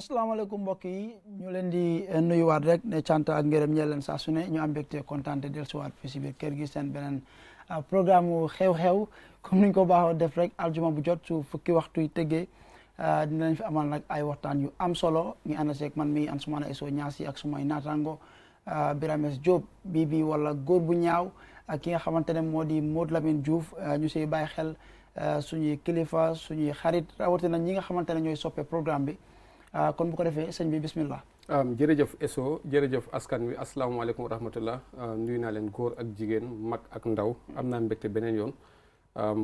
asalaamaaleykum mbokk yi ñu leen di nuyuwaat rek ne cant ak ngërëm ñeel leen saa su ne ñu am mbégte kontaan te dellusiwaat fii si biir kër gi seen beneen programme mu xew-xew comme niñ ko baaxoo def rek aljuma bu jot su fukki waxtu yi tëggee dinañ fi amal nag ay waxtaan yu am solo ñu ànd seeg man mi Ansumana Xew Ñaasi ak sumay naataango Birames Diop bii wala góor bu ñaaw ak ki nga xamante ne moo di Modou Lamine Diouf ñu siy bàyyi xel suñuy kilifa suñuy xarit rawatina ñi nga xamante ne ñooy soppe programme bi. kon bu ko defee sëñ bi bismillah. jërëjëf Eso jërëjëf askan wi asalaamaaleykum wa rahmatullah nuyu naa leen góor ak jigéen mag ak ndaw am naa mbégte beneen yoon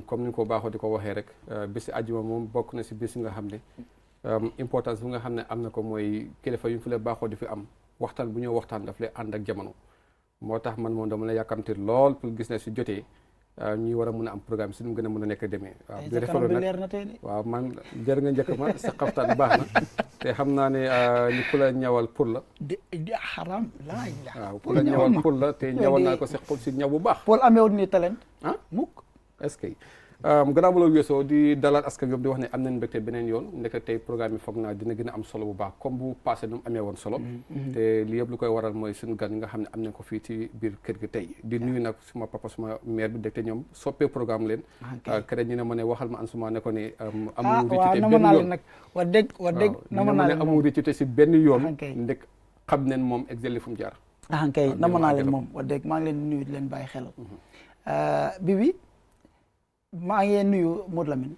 comme ni nga ko baaxoo di ko waxee rek bisi àjjuma moom bokk na si bis nga xam ne importance bi nga xam ne am na ko mooy kilifa yu fi la baaxoo di fi am waxtaan bu ñëw waxtaan daf lay ànd ak jamono moo tax man moom dama la yàkkamti lool pour gis ne si jotee ñuy war a mën a am programme si nu mu gën a mën a nekk demee waaw bi defaloon nag waaw man jër nga njëkk ma sa xaftaan baax na te xam naa ne ni ku la ñawal pour la xaram waaw ku la ñawal pour la te ñawal naa ko si ñaw bu baax Paul ameewut ni talent mukk est-ce que gannaaw ba la weesoo di dalal askan yëpp di wax ne am nañ mbégte beneen yoon ndeke tey programme yi foog naa dina gën a am solo bu baax comme bu passé nu mu amee woon solo te li yëpp lu koy waral mooy suñu gan yi nga xam ne am nañ ko fii ci biir kër gi tey di nuyu nag suma papa suma mère bi dégte ñoom soppee programme leen keneen ñu ne ma ne waxal ma Ansumana ne ko ne amul ricité benn yoon nag wax dëgg nama naa leen amul ricité si benn yoon ndek xam neen moom exeli fu mu jaar kay nama naa leen moom wax dëgg maa ngi leen nuyu di leen bàyyi xel Bibi maa ngi nuyu Modou Lamine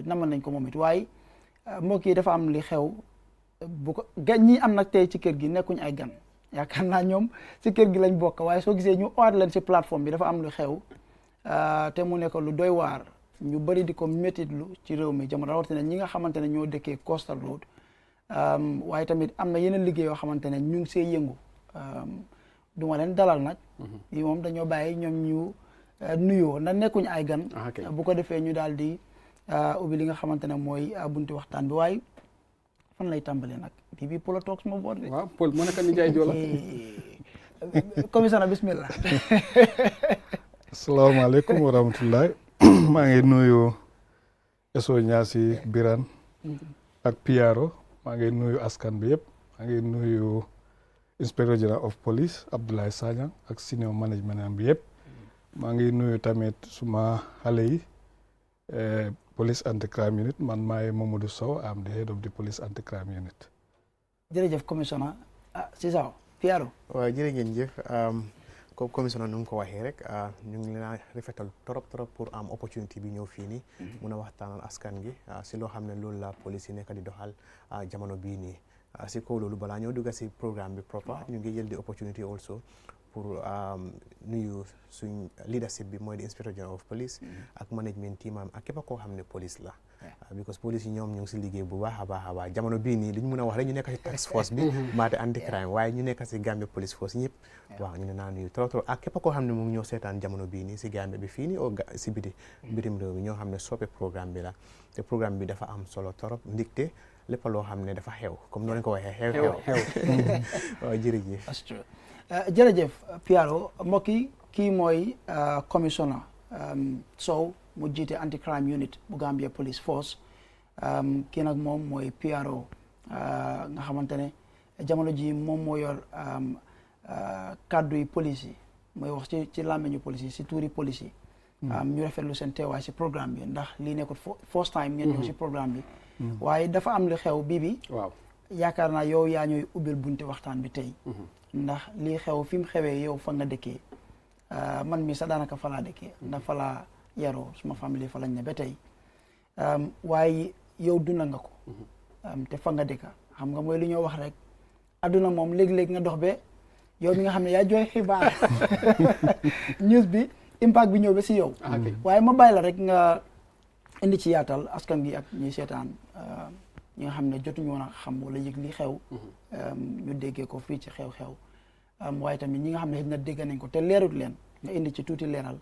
namal nañ ko moom it waaye mbokk yi dafa am li xew bu ko gan ñi am nag tey ci kër gi nekkuñ ay gan yaakaar naa ñoom ci kër gi lañ bokk waaye soo gisee ñu owaat leen ci plateforme bi dafa am lu xew te mu nekk lu doy waar ñu bëri di ko métitlu ci réew mi jamono rawatina ñi nga xamante ne ñoo dëkkee Coastal Road waaye tamit am na yeneen liggéey yoo xamante ne ñu ngi see yëngu du ma leen dalal nag yi moom dañoo bàyyi ñoom ñu nuyoo na nekkuñ ay gan bu ko defee ñu daal di ubbi li nga xamante ne mooy bunti waxtaan bi waaye fan lay tàmbalee nag bii Paul a toog suma boor de waaw Paul mu nekk ni jaay joola commissaire bismillah asalaamaaleykum wa rahmatullah maa ngi nuyu Xew Ñaasi Biran ak Piaro maa ngi nuyu askan bi yëpp maa ngi nuyu inspector general of police Abdoulaye Sagnang ak senior management bi yëpp maa ngi nuyu tamit suma xale yi police anti-crime unit man maay Mamadou Sow am the head of the police anti-crime unit. jërëjëf commissioner Sisaw Piaro. waaw jërë ngeen jëf comme commissioner nu mu ko waxee rek ñu ngi leen a rafetal trop pour am opportunité bi ñëw fii nii mun a waxtaanal askan gi si loo xam ne loolu la police yi nekk di doxal jamono bii nii si kaw loolu balaa ñoo dugg si programme bi proper ñu ngi jël di opportunité also pour nuyu suñ leadership bi mooy di inspector general of police ak management team am ak képp koo xam ne police la because police yi ñoom ñu ngi si liggéey bu baax a baax jamono bii nii li ñu mën a wax rek ñu nekk si task force bi maate anti crime waaye ñu nekk si Gambia police force ñëpp waaw ñu ne naa nuyu trop ak képp koo xam ne mu ngi ñoo seetaan jamono bii nii si Gambia bi fii nii o si bitim réew mi ñoo xam ne soppe programme bi la te programme bi dafa am solo trop ndigte lépp loo xam ne dafa xew comme noonu ko waxee xew waaw jërëjëf jërëjëf Piaro mbokk yi kii mooy commissioner Sow mu jiite anti crime unit bu Gambia police force kii nag moom mooy Piaro nga xamante ne jamono ji moom moo yor kàddu yi police yi mooy wax ci làmmiñu police yi si tuuri police yi ñu rafetlu seen teewaay si programme bi ndax lii nekkul first time ngeen ñëw si programme bi waaye dafa am li xew bii waaw yaakaar naa yow yaa ñooy ubbil bunti waxtaan bi tey ndax lii xew fi mu xewee yow fa nga dëkkee man mi sax daanaka fa laa dëkkee ndax fa laa yaroo suma famille fa lañ ne ba tey waaye yow dunda nga ko te fa nga dëkka xam nga mooy li ñoo wax rek adduna moom léeg-léeg nga dox be yow mi nga xam ne yaa jooy xibaar news bi impact bi ñëw ba si yow waaye ma bàyyi la rek nga indi ci yaatal askan gi ak ñuy seetaan ñi nga xam ne jotuñu woon a xam wala yëg li xew ñu déggee ko fii ci xew-xew waaye tamit ñi nga xam ne xëy na dégg nañ ko te leerut leen nga indi ci tuuti leeral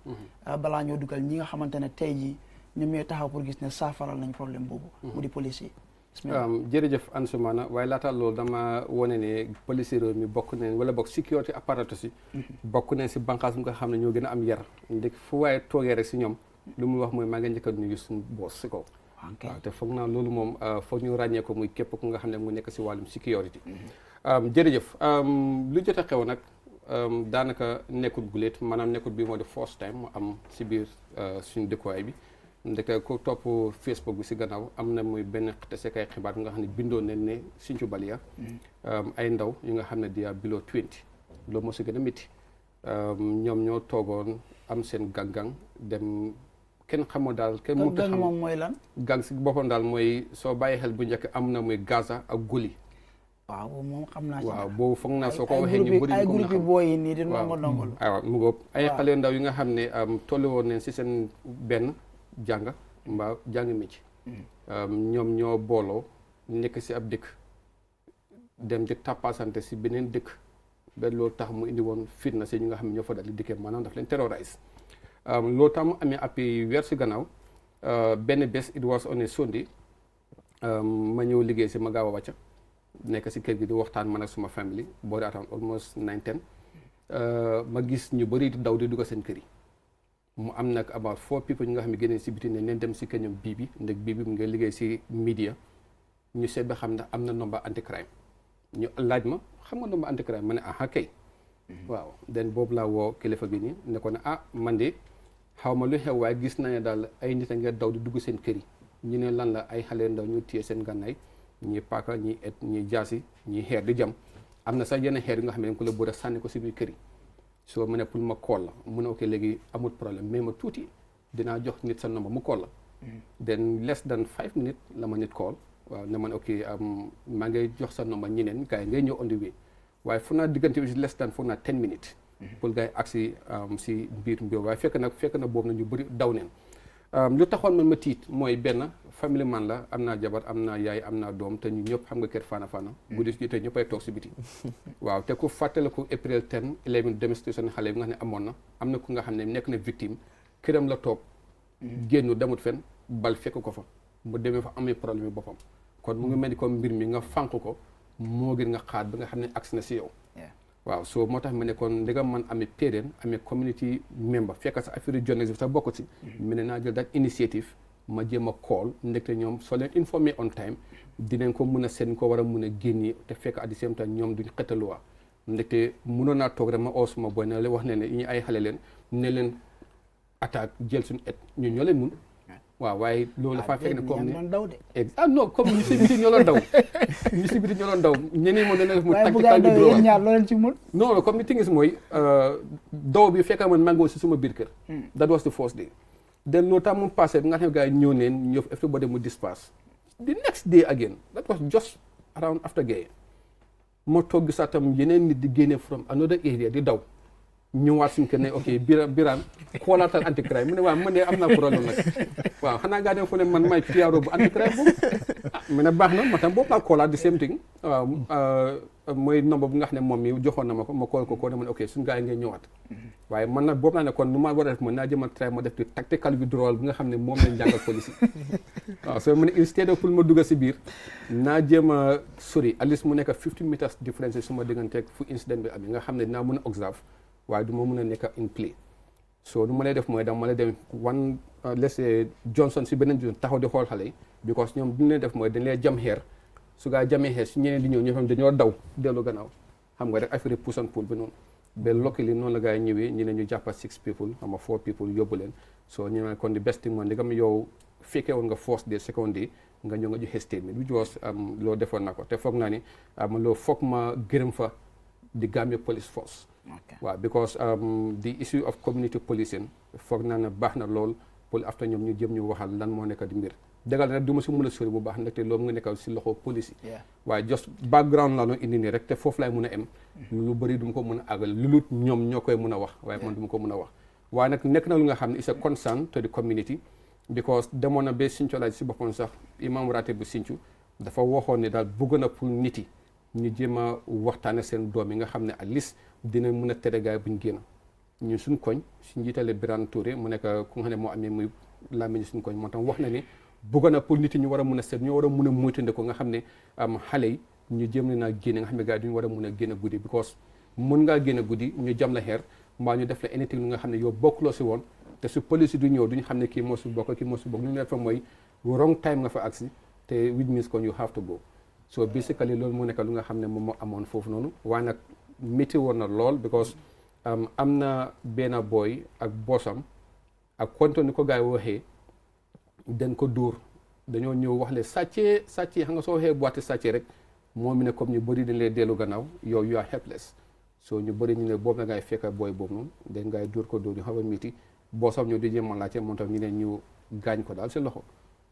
balaa ñoo dugal ñi nga xamante ne tey jii ñoom ñooy taxaw pour gis ne saafaral nañ problème boobu mu di police yi jërëjëf Ansumana waaye laata loolu dama wone ne police réew mi bokk nañ wala bokk sécurité apparatus yi bokk nañ si bànqaas bi nga xam ne ñoo gën a am yar ndek fu waaye toogee rek si ñoom lu muy wax mooy maa ngi njëkk a nuyu suñu boos si kaw waaw te foog naa loolu moom foog ñu ràññee ko muy képp ku nga xam ne mu nekk si wàllum sécurité jërëjëf lu jot a xew nag daanaka nekkul guléet maanaam nekkul bi moo di first time mu am si biir suñu dëkkuwaay bi ndeke ku topp Facebook bi si gannaaw am na muy benn tasekay xibaar bi nga xam ne bindoon nañ ne Sinthiou Balia ay ndaw yu nga xam ne di below 20 loolu moo si gën a métti ñoom ñoo toogoon am seen gang dem kenn xamoo daal kenn mënut a xam moom mooy lan gang si boppam daal mooy soo bàyyi xel bu njëkk am na muy Gaza ak Goli waaw moom xam naa waaw boobu foog naa soo ko waxee ñu bëri ay ko groupe booy yi nii di ndongol waaw mu ngóob ay xale ndaw yi nga xam ne tollu woon nañ si seen benn jàng mbaa jàng métier ñoom ñoo booloo nekk si ab dëkk dem di tàppaasante si beneen dëkk ba loolu tax mu indi woon fitna si ñi nga xam ne ñoo fa dal di dikkee maanaam daf leen terrorise loolu tax mu amee ab weer si gannaaw benn bés it was on a Sunday ma ñëw liggéey si ma gaaw a wàcca nekk si kër gi di waxtaan man ak suma famille boo di ataan almost 9-10 ma gis ñu bëri di daw di dugg seen kër yi mu am nag about 4 people ñi nga xam ne génnee si biti ne leen dem si kër ñoom bii bi ndeg bii bi mu ngi liggéey si media ñu seet ba xam ne am na number anti crime ñu laaj ma xam nga number anti crime ma ne aha kay waaw den boobu laa woo kilifa gi nii ne ko ne man de xaw ma lu xew waaye gis naa ne daal ay nit a ngeen daw di dugg seen kër yi ñu ne lan la ay xale ndaw ñu téye seen gànnaay ñi paaka ñi et ñi jaasi ñi xeer di jam am na sax yenn xeer yi nga xam ne dañ ko la bëgg a sànni ko si biir kër yi soo mu ne pour ma call la mu ne ok léegi amul problème mais ma tuuti dinaa jox nit sa number mu call la then less than 5 minutes la ma nit call waaw ne man ok maa ngay jox sa number ñeneen gars yi ngay ñëw on the way waaye fu naa diggante bi less than foog naa 10 minutes pour gars yi agsi si biir mbir waaye fekk na boobu na ñu bëri daw neen lu taxoon man ma tiit mooy benn famille man la am naa jabar am naa yaay am naa doom te ñu ñëpp xam nga kër faana guddi si jotee ñëppay toog si biti waaw te ku fàttaliku April 10 11 demonstration xale bi nga xam ne amoon na am na ku nga xam ne nekk na victime këram la toog génnu demut fen bal fekk ko fa mu demee fa amee problème yi boppam kon mu ngi mel ni comme mbir mi nga fànq ko moo gën nga xaar ba nga xam ne agsi na si yow waaw so moo tax ma ne kon ndegam man amee parent amee community member fekk sa affaire journalisme sax bokk si mu ne naa jël that initiative ma jéem a call ndekte ñoom soo leen informé on time dinañ ko mun a seen ko war a mun a génni te fekk at the same time ñoom duñ xetaluwaa ndekte mënoon naa toog rek ma oo suma boy ne la wax ne ñu ay xale leen ne leen attaque jël suñu et ñun ñoo leen mun waaw waaye loolu dafa fekk ne comme ni non comme ñu si biti ñoo doon daw ñu si biti ñoo doon daw ñeneen moom dana def mu tactical bi yéen ñaar loo leen ci mun non comme ni tingis mooy daw bi fekk man mangoo si suma biir kër that was the first day then loolu tam mu passé bi nga xam ne gars yi ñëw neen ñëw everybody mu disperse the next day again that was just around after gay moo toog gisaat tam yeneen nit di génne from another area di daw ñëwaat suñu kër ne ok biraan xoolaatal anti crime mu ne waaw man de am naa problème nag waaw xanaa ngaa dem fu ne man may PRO bu anti crime boobu mu ne baax na ma tam boobu laa xoolaat di same thing waaw mooy nombre bu nga xam ne moom mi joxoon na ma ko ma xool ko ne ma ne ok suñu gars yi ngay ñëwaat waaye man nag boobu naa ne kon nu ma war a def man naa jëm a try ma def di tactical withdrawal bi nga xam ne moom lañ jàngal police waaw soo mu ne instead of pour ma dugga si biir naa jéem a sori at least mu nekk 50 meters difference su ma digganteeg fu incident bi am nga xam ne dinaa mën a observe waaye du ma mën a nekk in play so du ma lay def mooy dama lay dem let's say Johnson si beneen Johnson taxaw di xool xale yi because ñoom du ñu leen def mooy dañ lay jam xeer su gaa jamee xeer su ñeneen di ñëw ñoo xam dañoo daw dellu gannaaw xam nga rek affaire push and pull bi noonu ba luckily noonu la gaa yi ñëwee ñu ne ñu jàppa 6 people xam nga 4 people yóbbu leen so ñu ne kon di best thing mooy ndigam yow fekkee woon nga first day second day nga ñëw nga joxe statement which was loo defoon na ko te foog naa ni loolu foog ma gërëm fa di Gambia Police Force waaw because the issue of community policing foog naa ne baax na lool pour after ñoom ñu jëm ñu waxal lan moo nekk di mbir dëggal nag du ma si mën a sori bu baax ndaxte loolu nga nekkal si loxo police yi waaye just background laa doon indi nii rek te foofu laay mën a em lu bëri du ma ko mën a àggal lu lut ñoom ñoo koy mën a wax waaye man du ma ko mën a wax waaye nag nekk na lu nga xam ne it's a concern to the community because demoon na ba Sinthiou laaj si boppam sax imam ratib bu Sinthiou dafa waxoon ne daal bëgg na pour nit yi ñu jéem a waxtaane seen doom yi nga xam ne at least dina mën a tere gaay buñ génn ñun suñ koñ su njiitale Birane Touré mu nekk ku nga xam ne moo amee muy làmmiñ suñ koñ moo tax wax na ne bëgg na pour nit yi ñu war a mën a seet ñu war a mën a moytandi ko nga xam ne xale yi ñu jéem leen a génne nga xam ne gaay duñu war a mën a génn guddi because mën ngaa génn guddi ñu jam la xeer mbaa ñu def la anything lu nga xam ne yow bokkuloo si woon te su police du ñëw duñu xam ne kii moo si bokk kii moo si bokk lu ñu def fa mooy wrong time nga fa agsi te which means kon you have to go so basically loolu moo nekk lu nga xam ne moom moo amoon foofu noonu waaye nag métti woon na lool because am na benn boy ak boosam ak konto ni ko gars yi waxee dañ ko dóor dañoo ñëw wax le sàccee xam nga soo waxee boite sàccee rek moom mi ne comme ñu bëri dañ lay dellu gannaaw yow you are helpless so ñu bëri ñu ne boobu na ngay fekk booy boobu noonu dañ ngay dóor ko dóor ñu xaw a métti boosam ñëw di jéem a laajte moom tam ñu ne ñu gaañ ko daal si loxo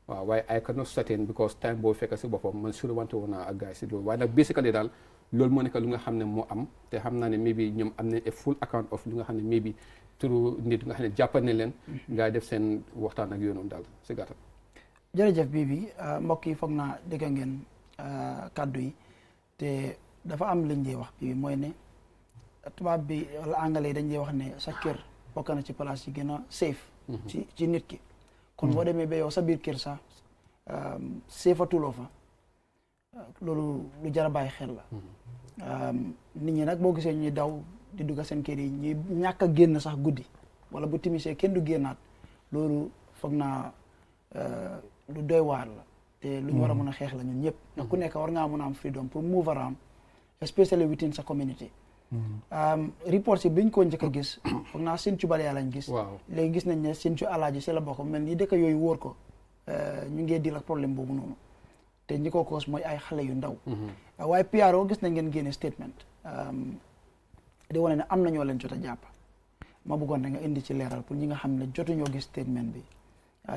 waaw waaye I cannot certain because time boo fekk si boppam man sure wante woon naa ak gars yi si loolu waaye nag basically daal loolu moo nekk lu nga xam ne moo am te xam naa ne maybe ñoom am nañ a full account of lu nga xam ne maybe turu nit nga xam ne jàppal ne leen ngay def seen waxtaan ak yoonam daal si gàttal. jërëjëf bi mbokk yi foog naa dégg ngeen kàddu yi te dafa am liñ dee wax bi mooy ne tubaab bi wala anglais yi dañ dee wax ne sa kër bokk na ci place yi gën a safe ci nit ki kon boo demee ba yow sa biir kër sax seefatuloo fa loolu lu jar a bàyyi xel la nit ñi nag boo gisee ñuy daw di dugg seen kër yi ñuy ñàkk a génn sax guddi wala bu timisee kenn du génnaat loolu foog naa lu doy waar la te lu ñu war a mën a xeex la ñun ñëpp ndax ku nekk war ngaa mën a am freedom pour move around especially within sa community report si biñ ko njëkk a gis foog naa Sinthiou Baleya lañ gis léegi gis nañ ne Sinthiou Alaaji si la bokk mel ni dëkk yooyu wóor ko ñu ngee di la problème boobu noonu te ñi ko cause mooy ay xale yu ndaw waaye PRO gis nañ ngeen génne statement di wane ne am na ñoo leen jot a jàpp ma bëggoon na nga indi ci leeral pour ñi nga xam ne jotuñoo gis statement bi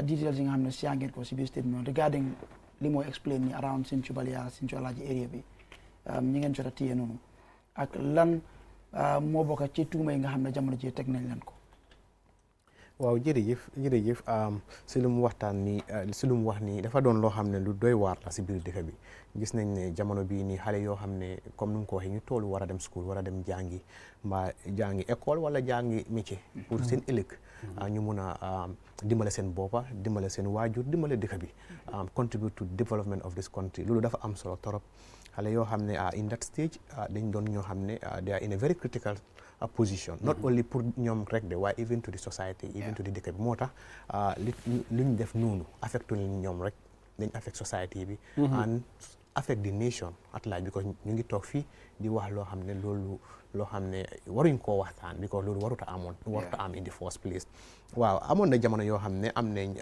details yi nga xam ne si ngeen ko si biir statement regarding li moo explain ni around Sinthiou Baleya Sinthiou Alaaji area bi ñi ngeen jot a téye noonu ak lan moo bokk ci tuuma yi nga xam ne jamono ji teg nañ leen ko. waaw jërëjëf si lu mu waxtaan nii si lu mu wax nii dafa doon loo xam ne lu doy waar la si biir dëkk bi gis nañ ne jamono bii nii xale yoo xam ne comme ni mu ko waxee ñu toolu war a dem school war a dem jàngi mbaa jàngi école wala jàngi métier pour seen ëllëg ñu mun a dimbale seen boppa dimbale seen waajur dimbale dëkk bi contribute to development of this country loolu dafa am solo torop xale yoo xam ne in that stage dañ doon ñoo xam ne they are in a very critical position not only pour ñoom rek de waaye even to the society even to the dëkk bi moo tax lu ñu def noonu affectu leen ñoom rek dañ affect society bi and affect the nation at large because ñu ngi toog fii di wax loo xam ne loolu loo xam ne waruñ koo waxtaan because loolu waruta am in the first place waaw amoon na jamono yoo xam ne am nañ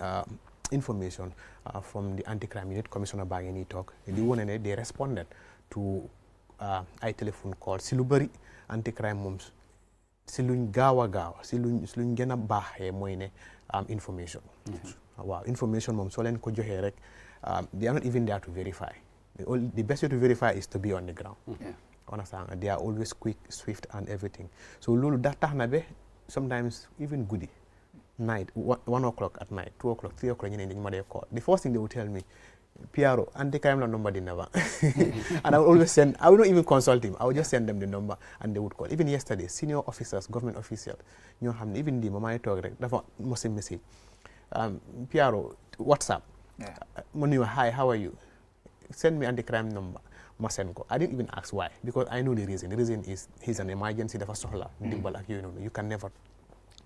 information from the anti-crime unit commissioner baa ngi nii toog di wone ne they responded to ay telephone call si lu bëri anti-crime moom si luñ gaaw a gaaw si luñ gën a baaxee mooy ne information waaw information moom soo leen ko joxee rek they are not even there to verify the best way to verify is to be on the ground understand they are always quick swift and everything so loolu da tax na be sometimes even guddi night 1 o'clock at night 2 o'clock 3 o'clock ñeneen dañu ma dee call the first thing they will tell me PRO anti-crime la number di never and I will not even consult him I will just send them the number and they would call even yesterday senior officers government officials ñoo xam ne even di ma maa ngi toog rek dafa mos a message PRO WhatsApp ma nuyu hi how are you send me anti-crime number ma send ko I didn't even ask why because I know the reason is he's an emergency dafa soxla ndimbal ak yooyu noonu you can never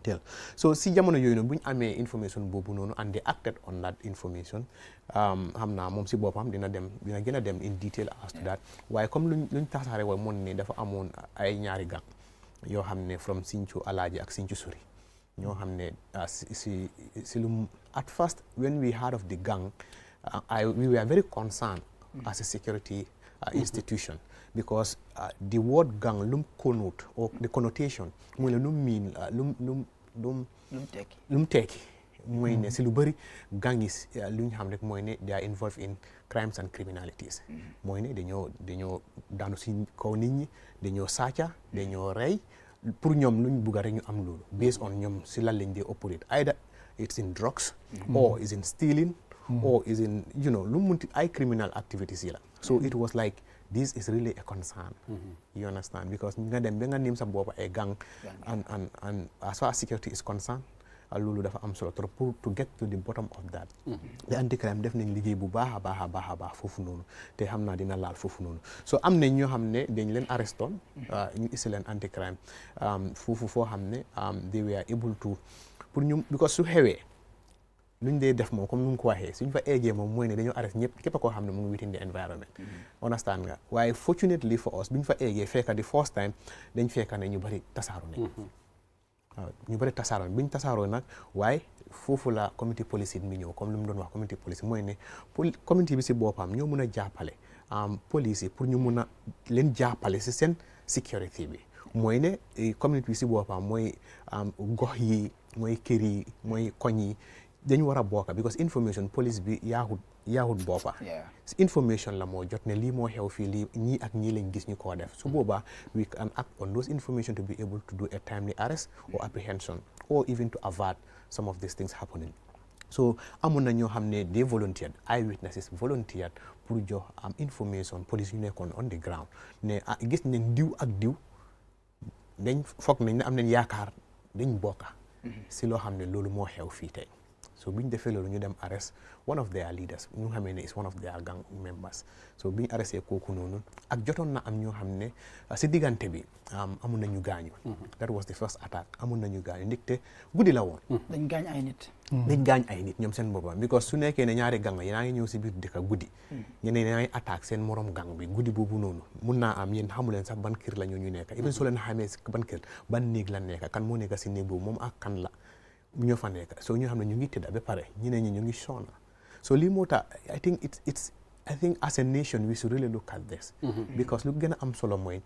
tell so si jamono yooyu noonu bu ñu amee information boobu noonu and they acted on that information xam naa moom si boppam dina gën a dem in detail as to that waaye comme luñ tasaare woon moon ne dafa amoon ay ñaari gang yoo xam ne from Sinthiou Alaaji ak Sinthiou Suri ñoo xam ne si lu at first when we heard of the gang we were very concerned as a security institution because the word gang lum connote or the connotation mooy la lum mean lum tekki mooy ne si lu bëri gang yi lu ñu xam rek mooy ne they are involved in crimes and criminalities mooy ne dañoo daanu si kaw nit ñi dañoo sàcca dañoo rey pour ñoom luñ bugga rek ñu am loolu based on ñoom si lan lañ dee operate either it's in drugs or is in stealing or is in lu munti ay criminal activities yi la so it was like this is really a concern you understand because nga dem ba nga nim sa bopp ay gang and as far as security is concerned loolu dafa am solo trop pour to get to the bottom of that the anti-crime def nañ liggéey bu baax a baax foofu noonu te xam naa dina laal foofu noonu so am nañ ñoo xam ne dañ leen arrestoon ñu isi leen anti-crime foofu foo xam ne they were able to pour ñu because su xewee luñ dee def moom comme nu mu ko waxee suñ fa eggee moom mooy ne dañoo arrest ñëpp képp koo xam ne mu ngi within the environment understand nga waaye fortunately for us buñ fa eggee fekka the first time dañ fekka ne ñu bëri tasaaro nañ waaw ñu bëri tasaaroo biñ tasaaroo nag waaye foofu la community policing mi ñëw comme lu mu doon wax community policing mooy ne community bi si boppam ñoo mun a jàppale police yi pour ñu mun a leen jàppale si seen sécurité bi mooy ne community bi si boppam mooy gox yi mooy kër yi mooy koñ yi dañu war a bokka because information police bi yaahut boppa information la moo jot ne lii moo xew fii lii ñii ak ñii lañ gis ñu koo def su boobaa we can act on those information to be able to do a timely arrest or apprehension or even to avert some of these things happening so amoon na ñoo xam ne they volunteered eyewitnesses volunteered pour jox information police yu nekkoon on the ground ne gis nañ diw ak diw dañ foog nañ ne am nañ yaakaar dañ bokka si loo xam ne loolu moo xew fii tey so biñ defee loolu ñu dem arrest one of their leaders ñu xamee ne is one of their gang members so biñ arresté kooku noonu ak jotoon na am ñoo xam ne si diggante bi amun nañu gaañu that was the first attack amun nañu gaañu ndigte guddi la woon dañ gaañ ay nit dañ gaañ ay nit ñoom seen boppam because su nekkee ne ñaari gang yaa ngi ñëw si biir dëkk guddi ñeneen yaa ngi attaque seen morom gang bi guddi boobu noonu mun naa am yéen xamu leen sax ban kër la ñu nekk even soo leen xamee si ban kër ban néeg la nekk kan moo nekk si néeg boobu moom ak kan la ñoo fa nekk so ñoo xam ne ñu ngi tëdda ba pare ñeneen ñi ñu ngi soona so lii moo tax I think as a nation we should really look at this because lu gën a am solo mooy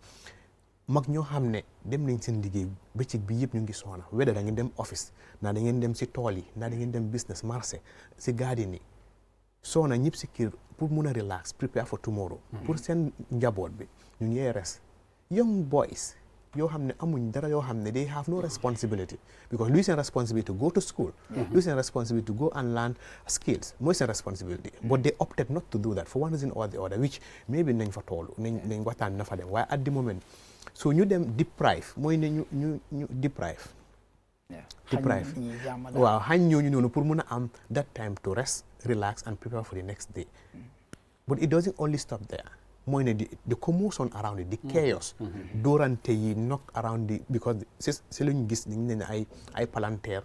mag ñoo xam ne dem nañ seen liggéey bëccëg bi yëpp ñu ngi soona weda da ngeen dem office naa da ngeen dem si tool yi naa da ngeen dem business marché si garden yi soona ñëpp si kër pour mun a relax prepare for tomorrow pour seen njaboot bi ñu ngi res young boys yoo xam ne amuñ dara yoo xam ne they have no responsibility because luy seen responsibility to go to school luy seen responsibility to go and learn skills mooy seen responsibility but they opted not to do that for one reason or the other which maybe nañ fa toolu nañ waxtaan na fa dem waaye at the moment so ñu dem deprive mooy ne ñu deprive waaw xañ ñooñu noonu pour mun a am that time to rest relax and prepare for the next day but it doesn't only stop there mooy ne the commotion around it the chaos doorante yi knock around the because si luñ gis dañ ne ay palanteer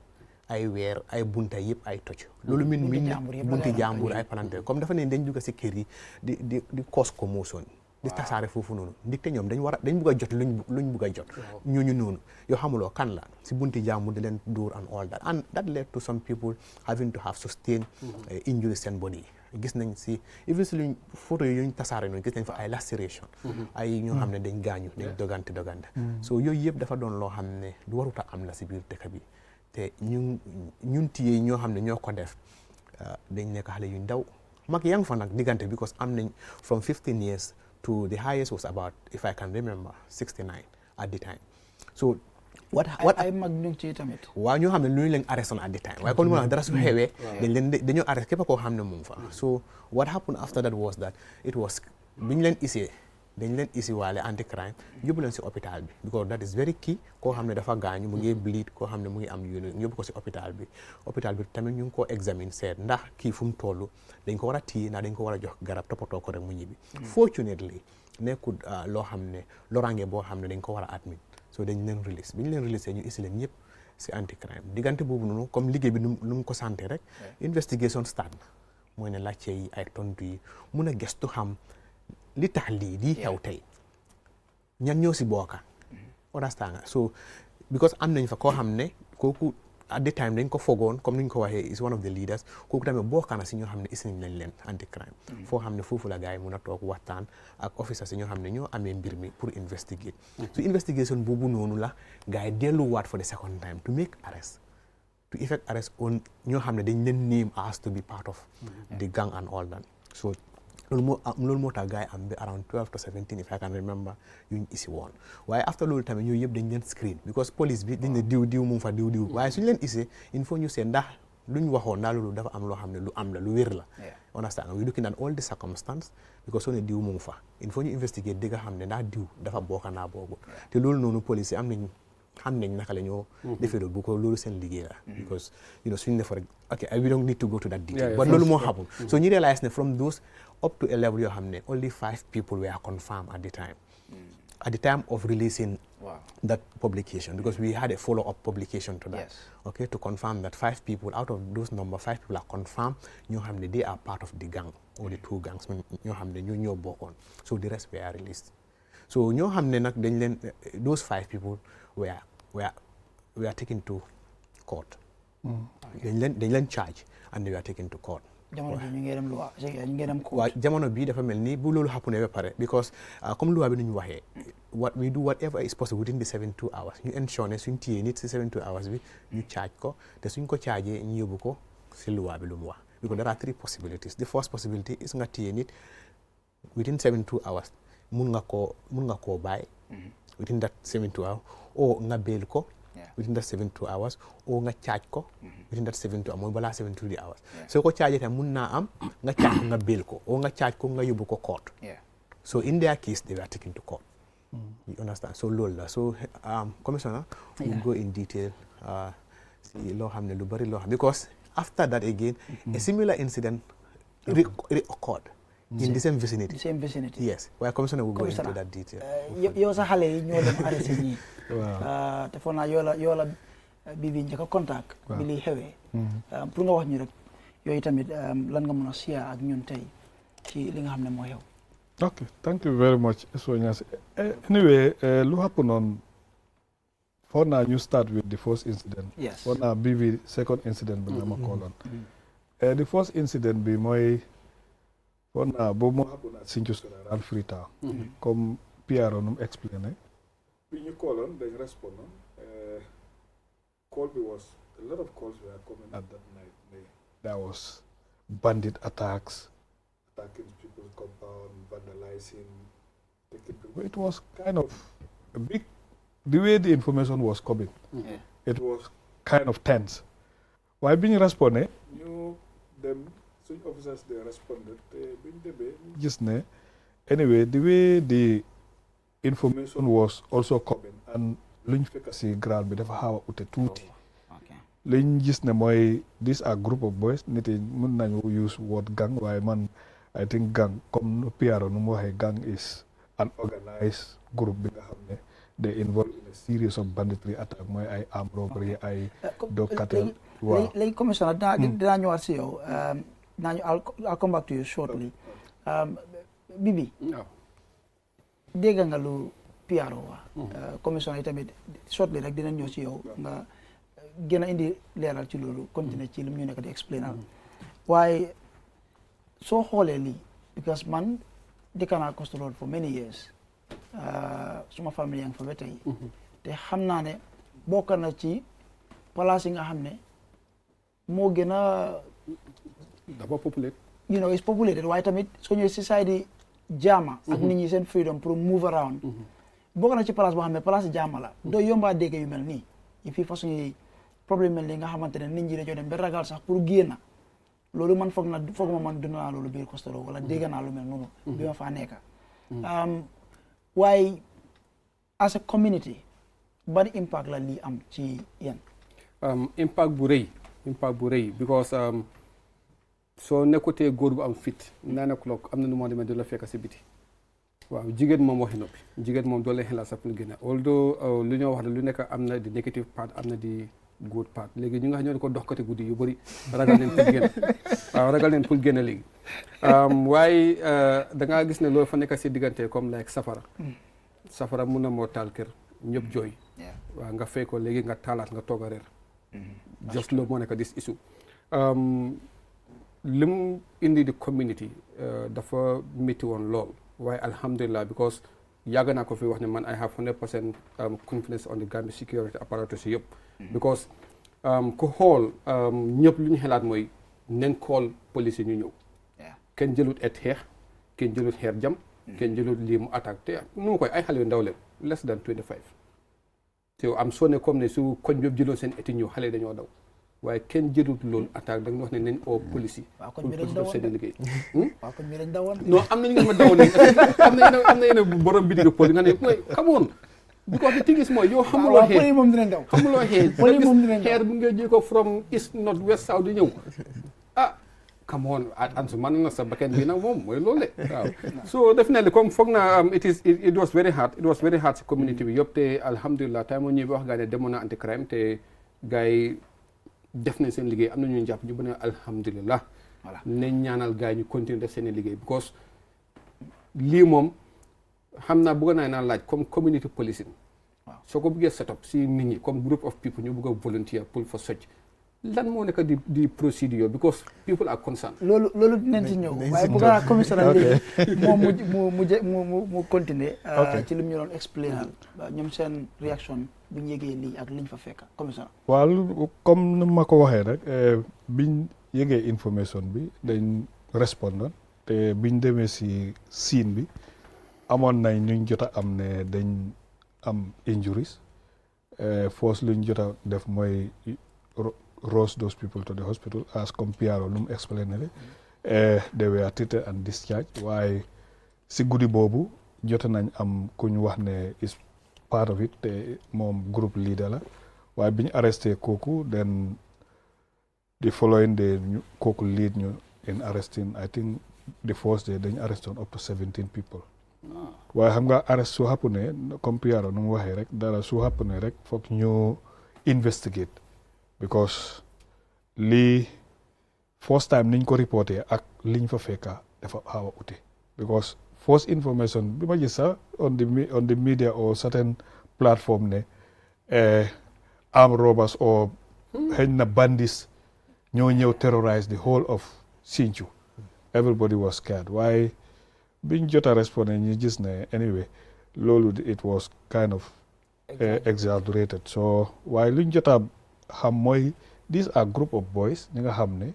ay weer ay bunta yëpp ay toj loolu min bunti jàmbur ay palanteer comme dafa ne dañ dugg si kër yi di cause commotion di tasaare foofu noonu ndigte ñoom dañ bugg a jot luñ bugg a jot ñooñu noonu yoo xamuloo kan la si bunti jàmbur di leen dóor and all that and that led to some people having to have sustained injuries seen body gis nañ si even si luñ photo yi yuñ tasaare noonu gis nañ fa ay laceration ay ñoo xam ne dañ gaañu dañ dogante so yooyu yëpp dafa doon loo xam ne du warut a am la si biir dëkk bi te ñun tiyee ñoo xam ne ñoo ko def dañ nekk xale yu ndaw mag yaa ngi fa nag diggante because am nañ from 15 years to the highest was about if I can remember 69 at the time so what ay mag ñu ci tamit waaw ñoo xam ne lu ñu leen arrest on at the time waaye comme ni ma dara su xewee dañoo arrest képp koo xam ne mu ngi fa so what happened after that was that it was bi ñu leen isee dañ leen isi waale anti crime yóbbu leen si hôpital bi because that is very key koo xam ne dafa gaañu mu ngi bleed koo xam ne mu ngi am yóbbu ko si hôpital bi tamit ñu ngi koo examine seet ndax kii fu mu toll dañ ko war a téye ndax dañ ko war a jox garab toppatoo ko rek mu ñibbi fortunately nekkul loo xam ne loraange boo xam ne dañ ko war a admit so dañ leen release bi ñu leen release ñu isi leen ñëpp si anti crime diggante boobu noonu comme liggéey bi nu mu ko santé rek investigation start na mooy ne laajte yi ay tontu yi mun a gestu xam li tax lii xew tey ñan ñoo si bokka understand nga so because am nañ fa koo xam ne kooku at the time dañ ko fogoon comme ni ñu ko waxee is one of the leaders kooku tamit bokka na si ñoo xam ne is nañ lañ leen anti crime foo xam ne foofu la gars yi mun a toog waxtaan ak officers si ñoo xam ne ñoo amee mbir mi pour investigate so investigation boobu noonu la gars yi delluwaat for the second time to make arrest to effect arrest on ñoo xam ne dañ leen name as to be part of the gang and all that so loolu moo tax gars yi am bi around 12 to 17 if I can remember yuñ isi woon waaye after loolu tamit ñooyu yëpp dañ leen screen because police bi dañ ne diw mu ngi fa diw waaye suñu leen isee il faut ñu seet ndax luñ waxoon ndax loolu dafa am loo xam ne lu am la lu wér la understand we looking at all the circumstances because soo ne diw mu ngi fa il faut ñu investigate di nga xam ne ndax diw dafa bokk naa boobu te loolu noonu police yi xam nañ naka la ñoo defee loolu bu ko loolu seen liggéey la because suñu ne fa rek ok we don't need to go to that detail but loolu moo happen so ñu realize ne from those up to a level yoo xam ne only 5 people were confirmed at the time at the time of releasing that publication, because we had a follow-up publication to that, okay, to confirm that 5 people out of those number 5 people are confirmed ñoo xam ne they are part of the gang or the 2 gangs ñoo xam ne ñoo bokkoon, so the rest were released. So ñoo xam ne nag dañ leen those 5 people were taken to court. dañ leen charge and they were taken to court. jamono bi ñu ngi dem loi ñu ngi dem court. waaw jamono bii dafa mel ni bu loolu xappune ba pare because comme loi bi nu ñu waxee we do whatever is possible within the 72 hours ñu ensure ne suñ téyee nit si 72 hours bi ñu charge ko te suñ ko chargee ñu yóbbu ko si loi bi lu mu wax because there are 3 possibilities. The first possibility is nga téyee nit within 72 hours mun nga koo bàyyi within that 72 hours o nga bail ko within that 72 hours o nga charge ko within that 72 hours mooy balaa 72 hours soo ko charge tam mun naa am nga charge ko nga bail ko o nga charge ko nga yóbbu ko court. So in their case they were taken to court. You understand? So loolu la so commissioner will go in detail si loo xam ne lu bari loo xam because after that again a similar incident occurred in the same vicinity. Yes. Well, commissioner will go into that detail. yow sa xale yi ñoo dem arrêté ñii. te foog naa yoo la bi njëkk a contact. bi liy xewee. pour nga wax ñu rek yooyu tamit lan nga mën a share ak ñun tey ci li nga xam ne moo xew. Okay, thank you very much, Sonia. Anyway, what happened on? For now, you start with the first incident. Yes. For now, be the second incident, but I'm calling. The first incident be my. For now, but what happened at Xew Xew around Freetown? Come PR on explain. When you call on, they respond. Call was a lot of calls were coming at that night. There was bandit attacks. Attacking people's compound, vandalizing, taking people. It was kind of a big, the way the information was coming, it was kind of tense. While being responded, some officers they responded, just anyway, the way the information was also coming, and luñ fekk si ground bi dafa xaw a ute tuuti. Luñ gis ne mooy these are group of boys, nit yi mën nañu use word gang, waaye man I think gang, comme PR nu mu waxee gang is an organized group bi nga xam ne they involved in a series of banditry attack mooy ay armed robbery ay dog cattle. Waaw léegi commissioner dinaa ñëwaat si yow I'll come back to you shortly. Bibi dégg nga lu PR wax commissioner yi tamit shortly rek dina ñëw si yow nga gën a indi leeral ci loolu continuer ci li mu ñu nekk di explainal waaye soo xoolee lii because man dëkk naa Coast Road for many years suma famille yaa ngi fa ba tey te xam naa ne bokk na ci place yi nga xam ne moo gën a dafa populate you know it's populated waaye tamit soo ñëwee si side yi jaama ak nit ñi seen freedom pour move around bokk na ci place boo xam ne place jaama la doo yombaa dégg yu mel nii yi fii façon yi problème mel ni nga xamante ne nit ñi dañoo dem ba ragal sax pour génn loolu man foog ma man dund naa loolu biir Coast Road wala dégg naa lu mel noonu bi ma faa nekka waaye as a community bari impact la lii am ci yéen impact bu rëy because soo nekkutee góor bu am fit 9 o'clock am na nu moo demee du la fekk si biti waaw jigéen moom waxi noppi jigéen moom doo leen xelal sax pour génne although lu ñoo wax ne lu nekk am na di negative part am na di good part léegi ñu nga xam ñoo ko dox kati guddi yu bëri ragal neen pour génn waaw ragal neen pour génn léegi waaye da ngaa gis ne loolu fa nekk si diggante comme like safara mun na moo taal kër ñëpp jooy waaw nga fay ko léegi nga taalaat nga toog a reer just loolu moo nekk dis issue li mu indi di community dafa métti woon lool waaye alhamdulillah because yàgg naa ko fi wax ne man I have 100% confidence on the Gambia security apparatus yëpp because ku xool ñëpp lu ñu xalaat mooy nen call police ñu ñëw kenn jëlut et xeex kenn jëlut xeer jam kenn jëlut lii mu attaque te nu mu koy ay xale yu ndaw leen less than 25 te am soo ne comme ne su koñ bi yëpp jëloon seen eti ñëw xale dañoo daw waaye kenn jëlut loolu attaque da nga wax ne nañ oo police yi pour def seen liggéey waaw kon mi lañ dawoon non am na ñu nga ma dawoon nañ am na yeneen borom bi di poli nga ne mooy xamoon because the thing is mooy yow xamuloo xeer poli moom dinañ daw xamuloo xeer poli moom dinañ daw xeer bu nga jël ko from east north west south di ñëw come on and su mën na sa bakkan bi nag moom mooy loolu waaw so definitely comme foog naa it was very hard si community bi yëpp te alhamdulilah tay moo ñëw bi wax gaa ne demoon na anti crime te gars yi def nañ seen liggéey am na ñu jàpp ñu bu ne alhamdulilah voilà nañ ñaanal gars yi ñu continuer def seen liggéey because lii moom xam naa bëgg naa laaj comme community policing soo ko bëggee set up si nit ñi comme group of people ñu bëgg a volunteer pour fa socc lan moo nekk di procedure because people are concerned. loolu dinañ ci ñëw waaye bëgg naa commissaire léegi moom mu continuer ci li mu ñu doon explainal ñoom seen réaction bu ñu yëgee lii ak liñ fa fekk commissaire. waaw comme ni ma ko waxee rek biñ yëgee information bi dañ répondre te biñ demee si scene bi amoon nañ ñu jot a am ne dañ am injuries force luñ jot a def mooy rush those people to the hospital as Compiaro lu mu explain they were treated and discharged waaye si guddi boobu jot nañ am ku ñu wax ne is part of it te moom group leader la waaye bi ñu arresté kooku then the following day kooku lead ñu in arresting I think the first day dañu arresté up to 17 people waaye xam nga arrest su happen comme Pierre nu mu waxee rek dara su happen rek foog ñu investigate because lii first time niñ ko reporté ak liñ fa fekka dafa xaw a ute because first information bi ma gis sax on the media or certain platform ne armed robbers or xëy na bandits ñoo ñëw terrorize the whole of Xew. Everybody was scared waaye biñ jot a respondé ñu gis ne anyway loolu it was kind of exaggerated so waaye luñ jot a xam mooy these are group of boys ñi nga xam ne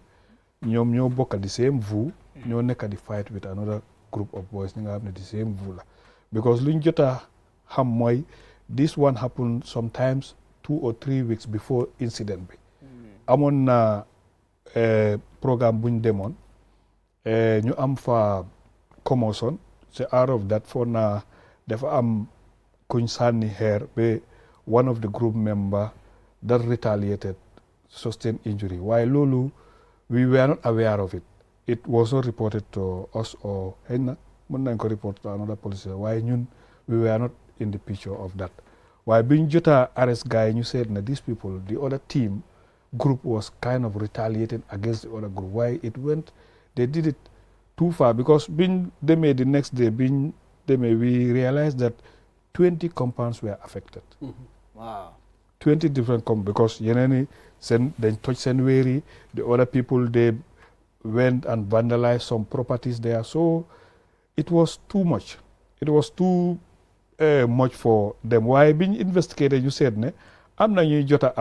ñoom ñoo bokka di same view ñoo nekka di fight with another group of boys ñi nga xam ne di same view la because luñ jot a xam mooy this one happened sometimes 2 or 3 weeks before incident bi amoon na programme buñ demoon ñu am fa commotion c'est out of that foo na dafa am kuñ sànni xeer ba one of the group member that retaliated sustained injury waaye loolu we were not aware of it it was not reported to us or xëy na mën nañ ko report to another police waaye ñun we were not in the picture of that waaye biñ jota arrest guy ñu said na these people the other team group was kind of retaliating against the other group why it went they did it too far because biñ demee the next day biñ demee we realized that 20 compounds were affected. Wow. 20 different compounds because yeneen seen dañ toj seen wéer yi the other people they went and vandalized some properties there so it was too much it was too much for them waaye biñ investigated you said ne am na ñuy jot a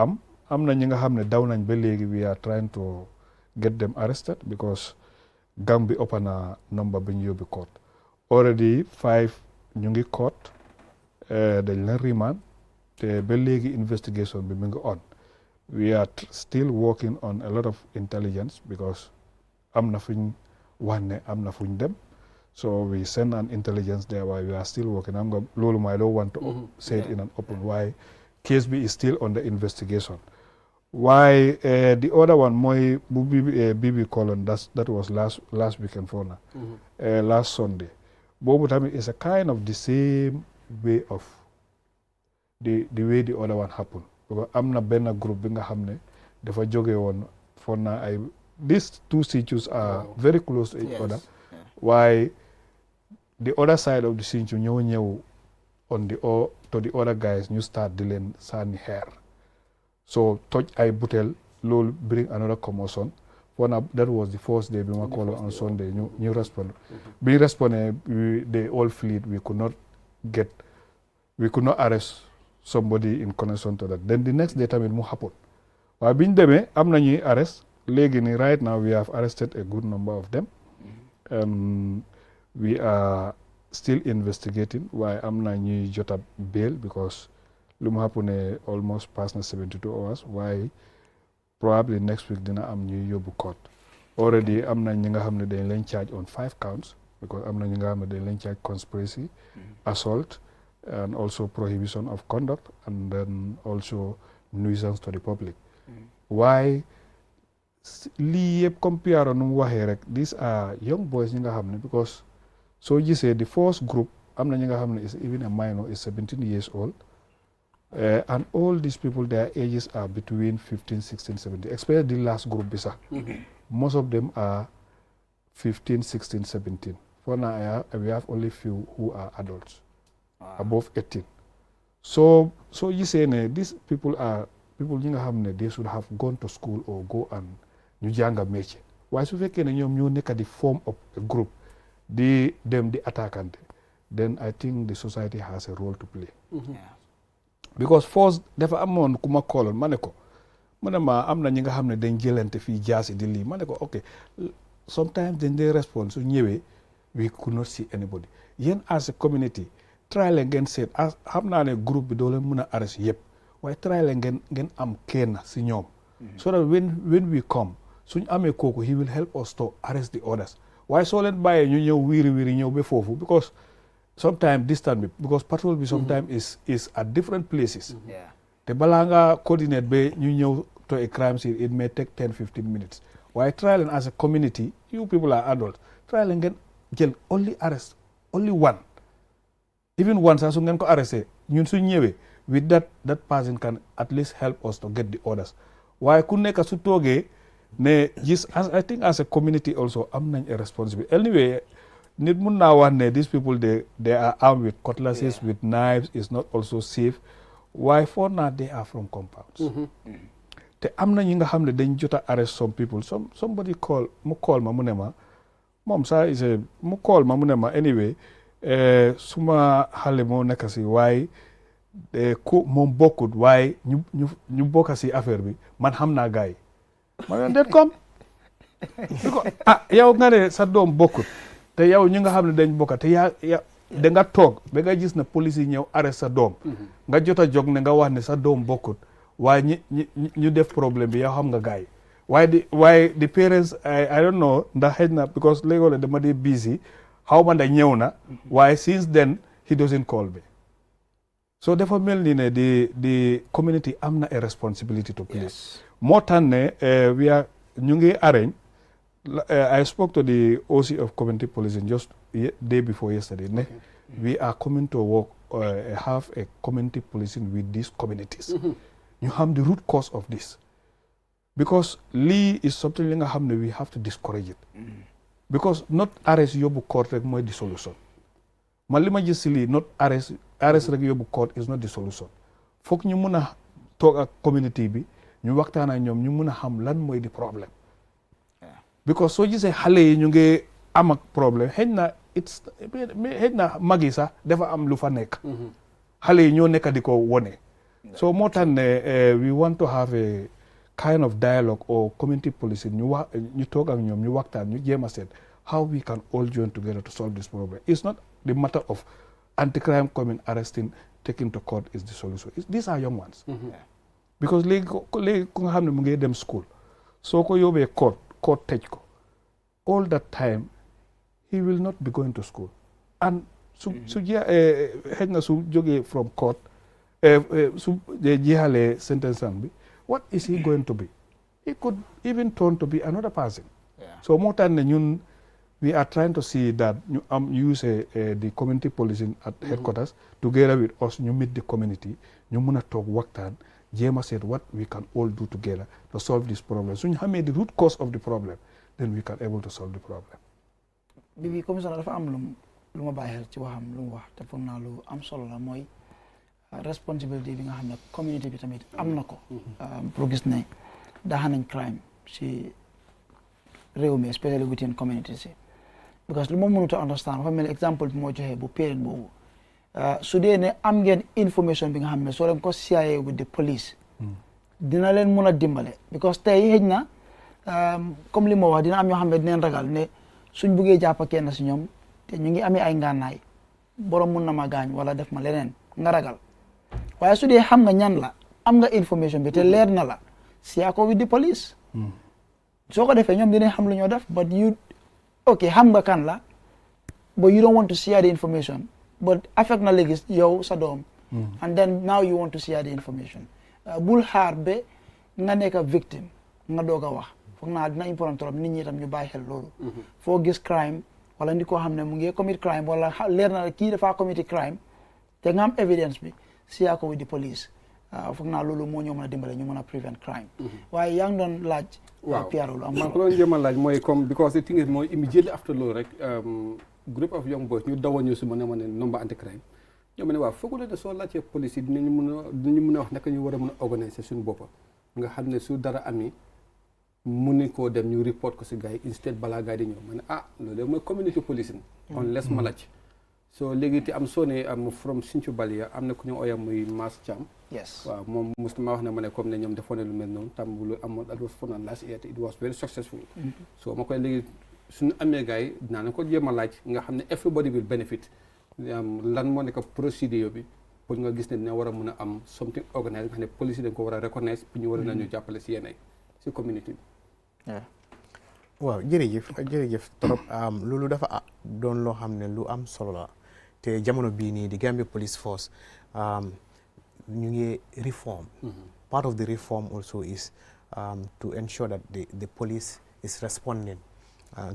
am na ñi nga xam ne daw nañ ba léegi we are trying to get them arrested because gang bi ëpp na number bi ñu yóbbu court already 5 ñu ngi court dañ leen remand te ba léegi investigation bi mu ngi on we are still working on a lot of intelligence because am na fuñ wax ne am na fuñ dem so we send an intelligence there while we are still working am nga loolu mooy loo want to say it in an open why case bi is still on the investigation why the other one mooy bu Bibi Colon that was last weekend for na last Sunday boobu tamit is a kind of the same way of the way the other one happened because am na benn groupe bi nga xam ne dafa jóge woon for na ay these two Xews are very close to each other why the other side of the Xew ñoo ñëw on to the other guys ñu start di leen sànni xeer so toj ay butel loolu bring another commotion for na that was the first day bi ma call on Sunday ñu respond bi respondé they all fled we could not arrest somebody in connection to that then the next day tamit mu happen waaye biñ demee am na ñuy arrest léegi ni right now we have arrested a good number of them we are still investigating waaye am na ñuy jota bail because lu mu happen almost past na 72 hours waaye probably next week dina am ñuy yóbbu court already am na ñi nga xam ne dañ leen charge on 5 counts because am na ñi nga xam ne dañ leen charge conspiracy assault and also prohibition of conduct and then also nuisance to the public. Why lii yëpp comme Piaro nu mu waxee rek these are young boys ñi nga xam ne because soo gisee the first group am na ñi nga xam ne is even a minor is 17 years old and all these people their ages are between 15 16 17 especially the last group bi sax most of them are 15 16 17 for now we have only few who are adults above 18 so gisee ne these people are people ñi nga xam ne they should have gone to school or go and ñu jànga métier waaye su fekkee ne ñoom ñoo nekk di form of a group di dem di attaquante then I think the society has a role to play because first dafa amoon ku ma kooloon ma ne ko mu ne ma am na ñi nga xam ne dañ jëlante fii jaasi di lii ma ne ko ok sometimes dañ dee respond su ñëwee we could not see anybody yéen as a community try leen ngeen seet xam naa ne groupe bi doo leen mën a arrest yëpp waaye try leen ngeen am kenn si ñoom so that when we come suñ amee kooku he will help us to arrest the others waaye soo leen bàyyee ñu ñëw wiiri ñëw ba foofu because sometimes distance bi because patrol bi sometimes is at different places te balaa nga coordinate ba ñu ñëw to a crime scene it may take 10-15 minutes waaye try leen as a community you people are adults try leen ngeen jël only one even one sax su ngeen ko arresté ñun suñ ñëwee with that person can at least help us to get the orders waaye ku nekk su toogee ne gis I think as a community also am nañ a responsibility anyway nit mun naa wax ne these people they are armed with cutlasses with knives is not also safe waaye for now they are from compounds te am na ñi nga xam ne dañ jot a arrest some people somebody call ma mu ne ma moom sax mu call ma mu ne ma anyway suma xale moo nekk si waaye ku moom bokkut waaye ñu bokk si affaire bi man xam naa gars yi ma ne det comme yow nga ne sa doom bokkut te yow ñi nga xam ne dañ bokka te yaa da nga toog ba nga gis ne police yi ñëw arrest sa doom nga jot a jóg ne nga wax ne sa doom bokkut waaye ñu def problème bi yow xam nga gars yi waaye the parents I don't know ndax xëy na because léegi dama dee busy xaw ma ndax ñëw na waaye since then he doesn't call me so dafa mel ni ne the community am na a responsibility to play moo tax ne ñu ngi arrange I spoke to the OC of community policing just day before yesterday ne we are coming to work have a community policing with these communities ñu xam the root cause of this because lii is something li nga xam ne we have to discourage it because not arrest yóbbu court rek mooy the solution man li ma gis si lii not arrest rek yóbbu court is not the solution foog ñu mun a toog ak community bi ñu waxtaan ak ñoom ñu mun a xam lan mooy di problème because soo gisee xale yi ñu ngi am ak problème xëy na mag yi sax dafa am lu fa nekk xale yi ñoo nekk di ko wone so moo tax ne we want to have a kind of dialogue or community policing ñu toog ak ñoom ñu waxtaan ñu jéem a seet how we can all join together to solve this problem it's not the matter of anti-crime coming arresting taking to court is the solution these are young ones because léegi ku nga xam ne mu ngi dem school soo ko yóbbee court tëj ko all that time he will not be going to school and su xëy na su jógee from court su jeexalee sentence bi what is he going to be he could even turn to be another person so moo tax ne ñun we are trying to see that ñu use the community policing at headquarters together with us ñu meet the community ñu mun a toog waxtaan jéem a seet what we can all do together to solve this problem suñu xamee the root cause of the problem then we can able to solve the problem bi commissioner dafa am lu ma bàyyi xel ci waxam lu mu wax te foog naa lu am solo la mooy responsibility bi nga xam ne community bi tamit am na ko pour gis ne daaxa nañ crime si réew mi especially within community si because lu ma mënut a understand dafa mel exemple bi moo joxee bu parent boobu su dee ne am ngeen information bi nga xam ne soo leen ko share with the police dina leen mun a dimbale because tey xëj na comme li ma wax dina am ñoo xam ne dinañ ragal ne suñ buggee jàpp kenn si ñoom te ñu ngi amee ay ngànnaay borom mun na ma gaañ wala def ma leneen nga ragal waaye su dee xam nga ñan la am nga information bi te leer na la share ko with the police soo ko defee ñoom dinañ xam lu ñoo def but ok xam nga kan la but you don't want to share the information but affect na léegi yow sa doom and then now you want to share the information bul xaar ba nga nekk victime nga doog a wax foog naa dina important trop nit ñi tam ñu bàyyi xel loolu foo gis crime wala ndi koo xam ne mu ngi commit crime wala leer na kii dafaa commit crime te nga am evidence bi siyaa ko with the police foog naa loolu moo ñoo mën a dimbale ñu mën a prevent crime waaye yaa ngi doon laaj Pierre lu am man ko doon jéem a laaj mooy comme because the thing is mooy immediately after loolu rek group of young boys ñu dawa ñu si ma ne number anti crime ñoo ne waaw foogule ne soo laajtee police yi dinañu mën a wax naka ñu war a mën a organiser suñu boppa nga xam ne su dara amee mun nañ koo dem ñu report ko si gars yi instead balaa gars yi di ñëw ma ne loolu mooy community policing unless ma laaj so léegi te am soo ne from Sinthiou Balia am na ku ñu ooyam muy Mass Thiam waaw moom mosuma wax ne ma ne comme ne ñoom defoon ne lu mel noonu tam lu amoon that was for last year it was very successful so ma koy léegi suñu amee gars yi dinaa ne ko jéem a laaj nga xam ne everybody will benefit lan moo nekk procédure bi pour nga gis ne dina war a mën a am something organised nga xam ne police dañ ko war a recognize pour ñu war a nañu jàppale si yenn si community bi waaw jërëjëf trop loolu dafa doon loo xam ne lu am solo la te jamono bii nii di Gambia Police Force ñu ngi reform part of the reform also is to ensure that the police is responding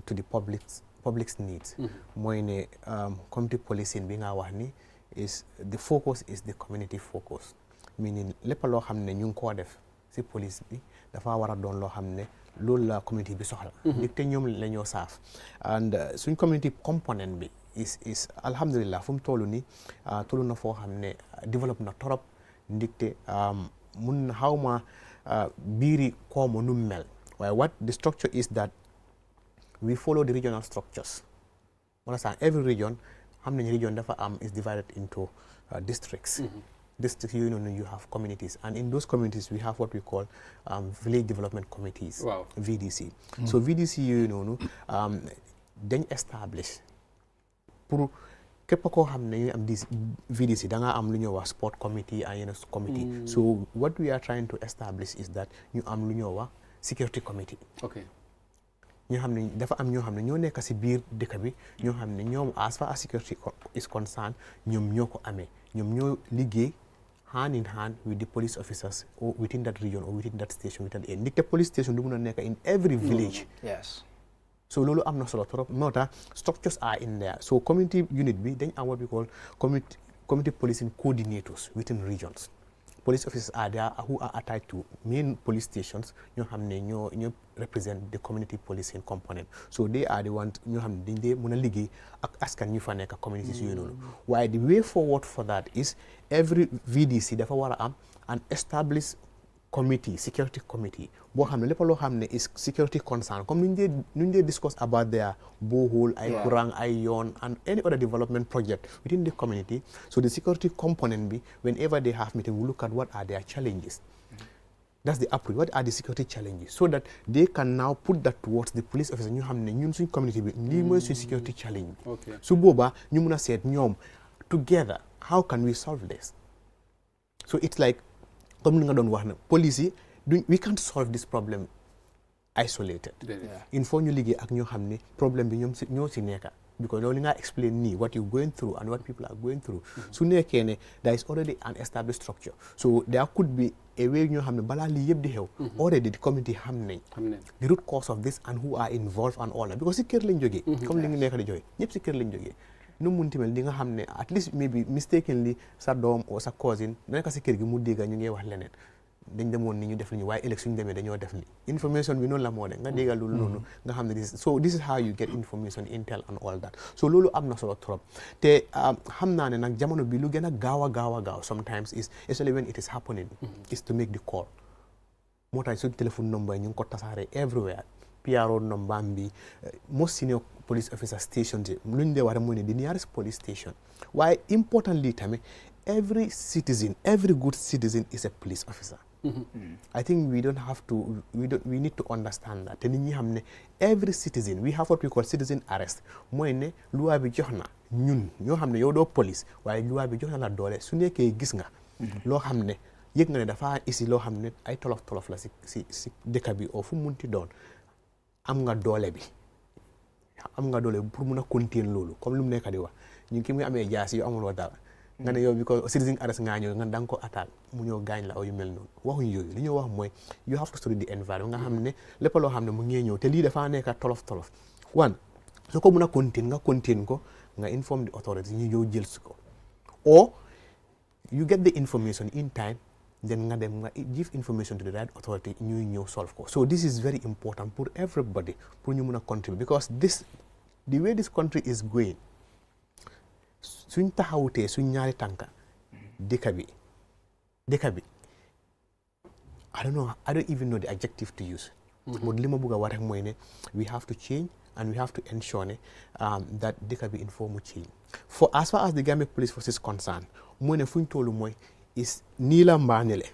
to the public's needs mooy ne community policing bi nga wax ni is the focus is the community focus meaning lépp loo xam ne ñu ngi koo def si police bi dafa war a doon loo xam ne loolu la community bi soxla ndig te ñoom la ñoo saaf and suñ community component bi is alhamdulillah fu mu toll ni toll na foo xam ne développe na torop ndigte mun na xaw ma biiri koomo nu mel waaye what the structure is that we follow the regional structures understand every region xam nañ region dafa am is divided into districts districts yooyu noonu you have communities and in those communities we have what we call village development committees VDC so VDC yooyu noonu dañ establish pour képp koo xam ne ñu am di VDC da nga am lu ñoo wax sport committee and yeneen committee so what we are trying to establish is that ñu am lu ñoo wax security committee ñoo xam ne dafa am ñoo xam ne ñoo nekk si biir dëkk bi ñoo xam ne ñoom as far as security is concerned ñoom ñoo ko amee ñoom ñoo liggéey hand in hand with the police officers or within that region or within that station within the ndik te police station du mun a nekk in every village so loolu am na solo trop moo tax structures are in there so community unit bi dañ am what we call community policing coordinators within regions police officers are there who are attached to main police stations ñoo xam ne ñoo represent the community policing component so they are the ones ñoo xam ne dañ dee mën a liggéey ak askan ñu fa nekk communities yooyu noonu waaye the way forward for that is every VDC dafa war a am an established committee security committee boo xam ne lépp loo xam ne is security concern comme ñu dee discuss about their borehole ay courant ay yoon and any other development project within the community so the security component bi whenever they have meeting we look at what are their challenges that's the approach what are the security challenges so that they can now put that towards the police officer ñu xam ne ñun suñ community bi lii mooy suñ security challenge bi su boobaa ñu mun a seet ñoom together how can we solve this so it's like comme ni nga doon wax na police yi we can't solve this problem isolated il faut ñu liggéey ak ñoo xam ne problème bi ñoo si nekka because loolu nga explain nii what you going through and what people are going through su nekkee ne there is already an established structure so there could be a way ñoo xam ne balaa lii yëpp di xew already the community xam nañ the root cause of this and who are involved and all that because si kër lañ jógee comme li nga nekk di jógee ñëpp si kër lañ jógee nu mu munti mel di nga xam ne at least maybe mistakenly sa doom o sa cousin nekk si kër gi mu dégga ñu ngi wax leneen dañ demoon ni ñu def li ñu waaye ëllëg suñu demee dañoo def li information bi noonu la moo de nga déggal loolu noonu nga xam ne this is how you get information intel and all that so loolu am na solo trop te xam naa ne nag jamono bi lu gën a gaaw sometimes is especially when it is happening is to make the call moo tax suñu téléphone number ñu ngi ko tasaare everywhere PRO number bi most senior police officer stations yi lu ñu dee war a mooy ne the nearest police station waaye importantly tamit every good citizen is a police officer I think we need to understand that te nit ñi xam ne every citizen we have what we call citizen arrest mooy ne loi bi jox na ñun ñoo xam ne yow doo police waaye loi bi jox na la doole su nekkee gis nga loo xam ne yëg nga ne dafa isi loo xam ne ay tolof la si dëkk bi oo fu munti doon am nga doole pour mun a contenir loolu comme lu mu nekk di wax ñu ki muy amee jaasi yu amuloo dara nga ne yow because citizen arrest ngaa ñëw nga da nga ko attaque mu ñëw gaañ la aw yu mel noonu waxuñ yooyu li ñuy wax mooy you have to study the environment nga xam ne lépp loo xam ne mu ngee ñëw te lii dafa nekk tolof one soo ko mën a contain ko nga inform the authorities ñu ñëw jël si ko or you get the information in time then nga dem nga give information to the right authority ñuy ñëw solve ko so this is very important pour everybody pour ñu mën a contribute because the way this country is going suñ taxawutee suñ ñaari tànka dëkk bi I don't even know the adjective to use but li ma bëgg a wax rek mooy ne we have to change and we have to ensure ne that dëkk bi il faut mu change for as far as the Gambia Police Force is concerned mooy ne fuñ tollu mooy is nii la mbaa nele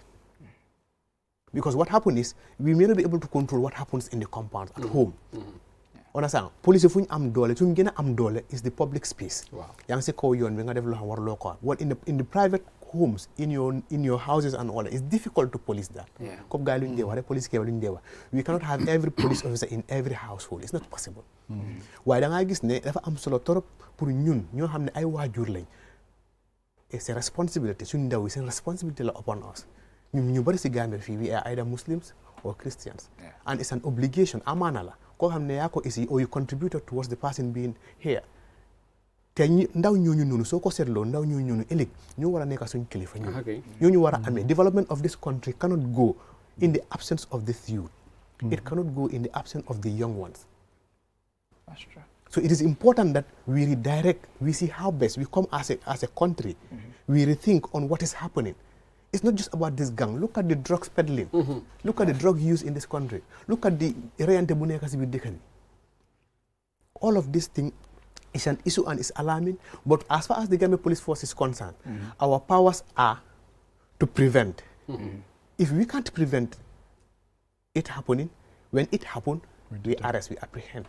because what happens is we may not be able to control what happens in the compound at home understand police fu ñu am doole suñ gën a am doole is the public space yaa ngi si kaw yoon bi nga def loo xam war loo ko what in the private homes in your houses and all that it's difficult to police that comme gars yi lu ñu dee wax rek police kee lu ñu dee wax we cannot have every police officer in every household it's not possible waaye da ngaa gis ne dafa am solo trop pour ñun ñoo xam ne ay waajur lañ et c'est responsibility suñ ndaw yi seen responsibility la upon us ñun ñu bari si Gambia fii we are either Muslims or Christians and it's an obligation amaana la koo xam ne yaa ko isi or you contributed towards the person being here te ndaw ñooñu noonu soo ko seetloo ndaw ñooñu noonu ëllëg ñoo war a nekk suñ kilifa ñooñu war a amee development of this country cannot go in the absence of the youth it cannot go in the absence of the young ones so it is important that we redirect we see how best we come as a country we rethink on what is happening. It's not just about this gang. Look at the drugs peddling. Look at the drug use in this country. Look at the reyante bu nekk si biir dëkk bi. All of this thing is an issue and is alarming. But as far as the Gambia Police Force is concerned, our powers are to prevent. If we can't prevent it happening, when it happens, we arrest, we apprehend.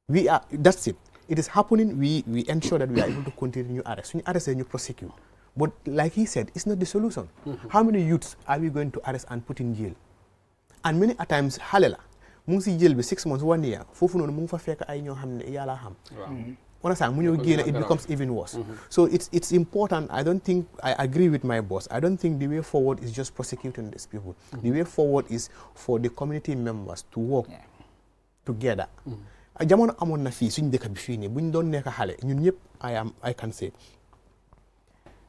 That's it. It is happening, we ensure that we are able to continue arrest. When you arrest, then you prosecute. But like he said, it's not the solution. How many youths are we going to arrest and put in jail? And many a times, halela, mu ngi si jail bi 6 months, 1 year, foofu noonu mu ngi fa fekk ay ñoo xam ne yàlla xam. Understand? Mu ñëw génn, it becomes even worse. So it's important. I agree with my boss. I don't think the way forward is just prosecuting these people. The way forward is for the community members to work together. Jamono amoon na fii suñ dëkk bi fii nii buñ doon nekk xale ñun ñëpp I can say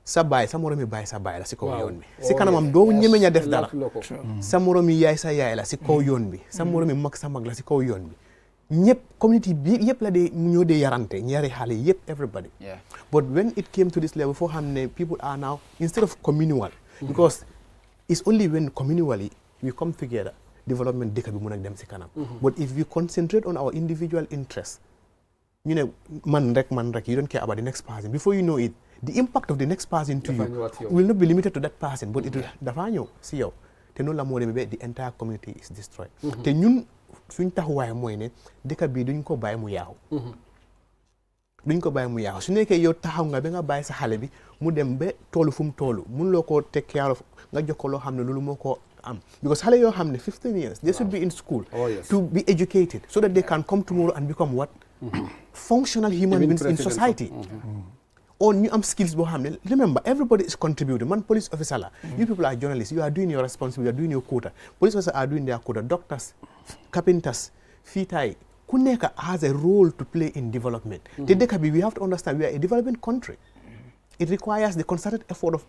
sa baay sa moromi baay sa baay la si kaw yoon bi si kanamam doo ñeme ña def dara sa moromi yaay sa yaay la si kaw yoon bi sa moromi mag sa mag la si kaw yoon bi ñëpp community bi yëpp la dee ñoo dee yarante ñaari xale yëpp everybody but when it came to this level foo xam ne people are now instead of communal because it's only when communally we come together development dëkk bi mun a dem si kanam but if we concentrate on our individual interests ñu ne man rek you don't care about the next person before you know it the impact of the next person to you will not be limited to that person but it dafa ñëw si yow te noonu la moo demee ba the entire community is destroyed te ñun suñ taxawaay mooy ne dëkk bi duñ ko bàyyi mu yaaxu su nekkee yow taxaw nga ba nga bàyyi sa xale bi mu dem ba toolu fu mu toolu mun loo koo take care of nga jox ko loo xam ne loolu moo ko because xale yoo xam ne 15 years they should be in school to be educated so that they can come tomorrow and become what functional human beings in society or ñu am skills boo xam ne remember everybody is contributing man police officer la you people are journalists you are doing your responsibility you are doing your quota police officers are doing their quota doctors carpenters fiitaay ku nekk has a role to play in development te dëkk bi we have to understand we are a developing country it requires the concerted effort of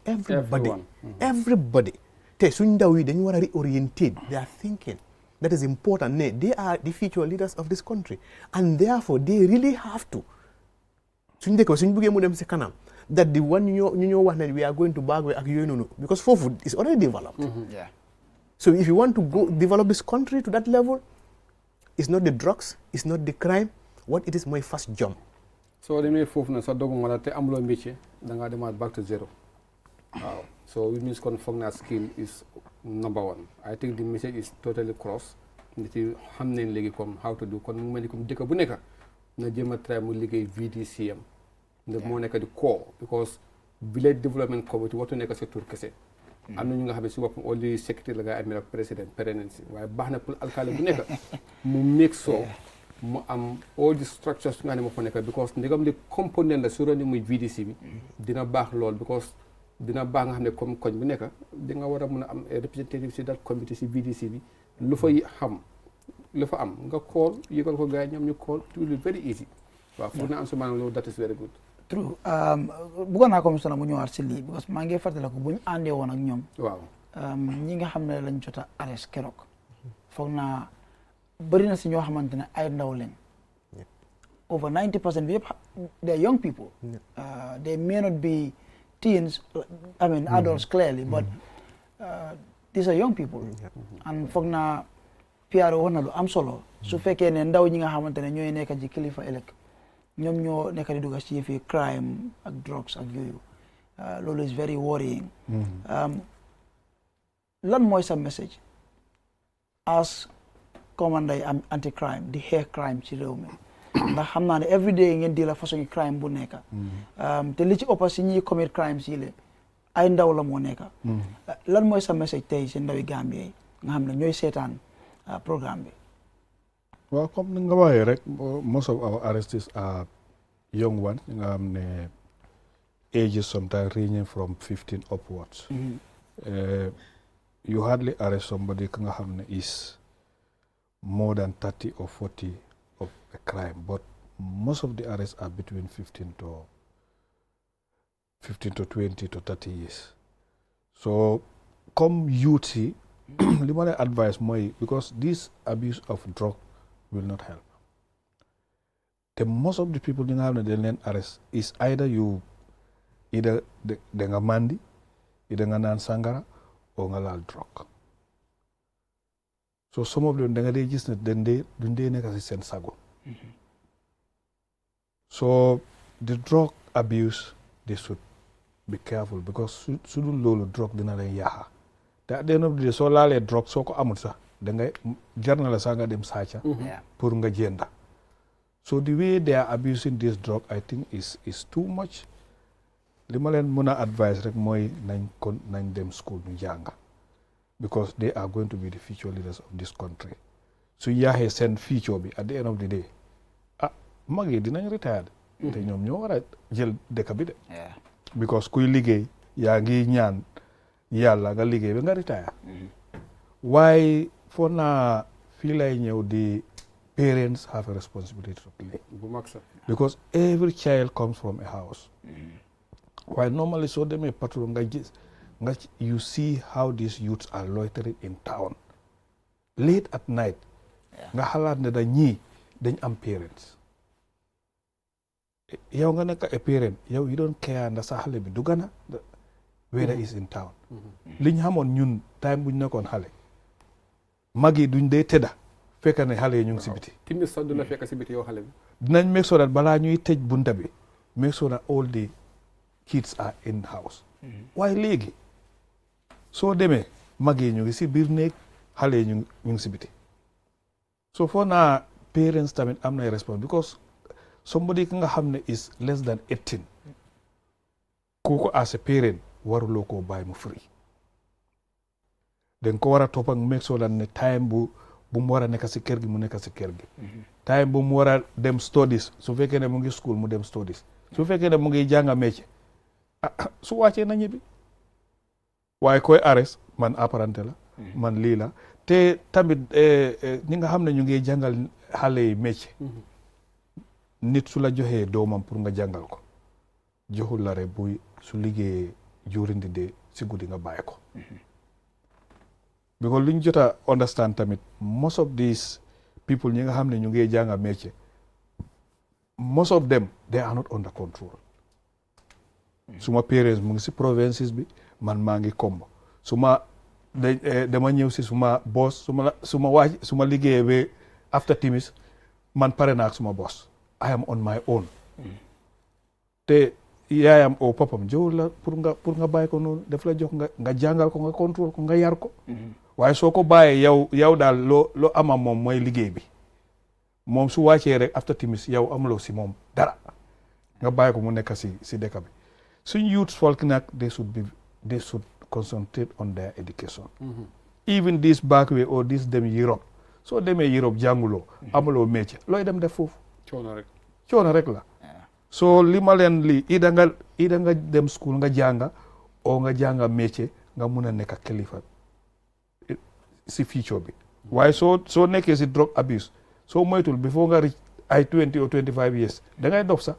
everybody te suñ ndaw yi dañu war a reorientate their thinking that is important ne they are the future leaders of this country and therefore they really have to suñ dëkk suñ bëggee mu dem si kanam that the one ñu ñoo wax ne we are going to backway ak yooyu noonu because foofu is already developed so if you want to go develop this country to that level it's not the drugs it's not the crime what it is mooy first jump soo demee foofu na sa doguma la te amuloo métier da ngaa demaat back to zero waaw so it means kon foog naa skill is number one I think the message is totally cross nit yi xam nañ léegi comme how to do kon mu mel ni comme dëkk bu nekk na jéem a try mu liggéey VDCM ndax moo nekk di core because village development committee waxtu nekk sa tur kese am na ñu nga xam ne si boppam all the secretary la ngay amee ak président presidency waaye baax na pour alcalde bu nekk mu make sure mu am all the structures nga ne ma fa nekk because ndigam li component la su roni muy VDC bi dina baax lool because dina baax nga xam ne comme koñ bi nekk di nga war a mën a am representative si that committee si VDC bi lu fa am nga call yëgal ko gars yi ñoom ñu call it will be very easy waaw foog naa am su maanaam loolu that is very good. true bëggoon naa commissioner mu ñëwaat si lii parce que maa ngi fàttaliku ko bu ñu àndee woon ak ñoom. waaw ñi nga xam ne lañ jot a arrest keroog foog naa bëri na si ñoo xamante ne ay ndaw lañ. over 90% bi yëpp they're young people. They may not be teens, I mean adults clearly, but these are young people. And foog naa PRO wax na lu am solo su fekkee ne ndaw ñi nga xamante ne ñooy nekk ci kilifa ëllëg ñoom ñoo nekk di dugg ci yëfi crime ak drugs ak yooyu loolu is very worrying. Lan mooy sa message as commandant am anti crime di xeex crime ci réew mi ndax xam naa ne every day ngeen di la façon crime bu nekk te li ci ëpp si ñuy commit crime si le ay ndaw la moo nekk lan mooy sa message tey si ndawi Gambie yi nga xam ne ñooy seetaan programme bi. Well, comme ni nga waxee rek most of our arrests are young ones nga xam ne ages sometimes ranging from 15 upwards. You hardly arrest somebody ka nga xam ne is more than 30 or 40 of a crime, but most of the arrests are between 15 to 20 to 30 years. So comme youth yi li ma lay advice mooy because this abuse of drug will not help. The most of the people ñi nga xam ne dañ leen arrest is either da nga mandi either nga naan sangara o nga laal drug. So some of them da nga dee gis ne duñ dee nekk si seen sago. So the drug abuse they should be careful because su dul loolu drug dina leen yaaxa te at the end of the day soo laalee drug soo ko amul sax da ngay jar na la sax nga dem sàcca pour nga jënda. So the way they are abusing this drug I think is too much. Li ma leen mën a advice rek mooy nañ dem school ñu jànga because they are going to be the future leaders of this country. Su yaaxee seen future bi at the end of the day mag yi dinañ retired te ñoom ñoo war a jël dëkk bi de because kuy liggéey yaa ngi ñaan yàlla nga liggéey ba nga retire waaye foo naa fii lay ñëw di parents have a responsibility to play because every child comes from a house waaye normally soo demee patrol nga gis you see how these youths are loitering in town late at night nga xalaat ne dañ am parents yow nga nekk a parent yow you don't care ndax sa xale bi du gana whether is in town liñ xamoon ñun time buñ nekkoon xale mag yi duñ dee tëdda fekk ne xale yi ñu ngi si biti timis sax du la fekk si biti yow xale bi dinañ make sure that balaa ñuy tëj bunta bi make sure that all the kids are in house waaye léegi soo demee mag yi ñu ngi si biir néeg xale yi ñu ngi si biti so foo naa parents tamit am na response because somebody ki nga xam ne is less than 18 kooku as a parent waruloo koo bàyyi mu free dañ ko war a topp ak make sure that ne time bu mu war a nekk si kër gi mu nekk si kër gi time bu mu war a dem studies su fekkee ne mu ngi school mu dem studies su fekkee ne mu ngi jànga métier su wàccee na ñibbi waaye koy arrest man apprenti la man lii la te tamit ñi nga xam ne ñu ngi jàngal xale yi métier nit su la joxee doomam pour nga jàngal ko joxul la rek buy su liggéeyee jurindi de si guddi nga bàyyi ko because li ñu jot a understand tamit most of these people ñi nga xam ne ñu ngi jànga métier most of them they are not under control suma parents mu ngi si provinces bi man maa ngi Kombo dama ñëw si suma boss suma liggéeyee ba after timis man pare naa ak suma boss I am on my own te yaayam o papam jowul la pour nga bàyyi ko noonu daf la jox nga jàngal ko nga contrôle ko nga yar ko waaye soo ko bàyyee yow daal loo ama moom mooy liggéey bi moom su wàccee rek after timis yow amuloo si moom dara nga bàyyi ko mu nekk si dëkk bi suñ youth folk nag they should concentrate on their education even this back way or this dem Europe soo demee Europe jànguloo amuloo métier looy dem def foofu coono rek la so li ma leen lii ida nga dem school nga jànga o nga jànga métier nga mun a nekk kilifa si future bi waaye soo nekkee si drug abuse soo moytul before nga reach ay 20 or 25 years da ngay dof sax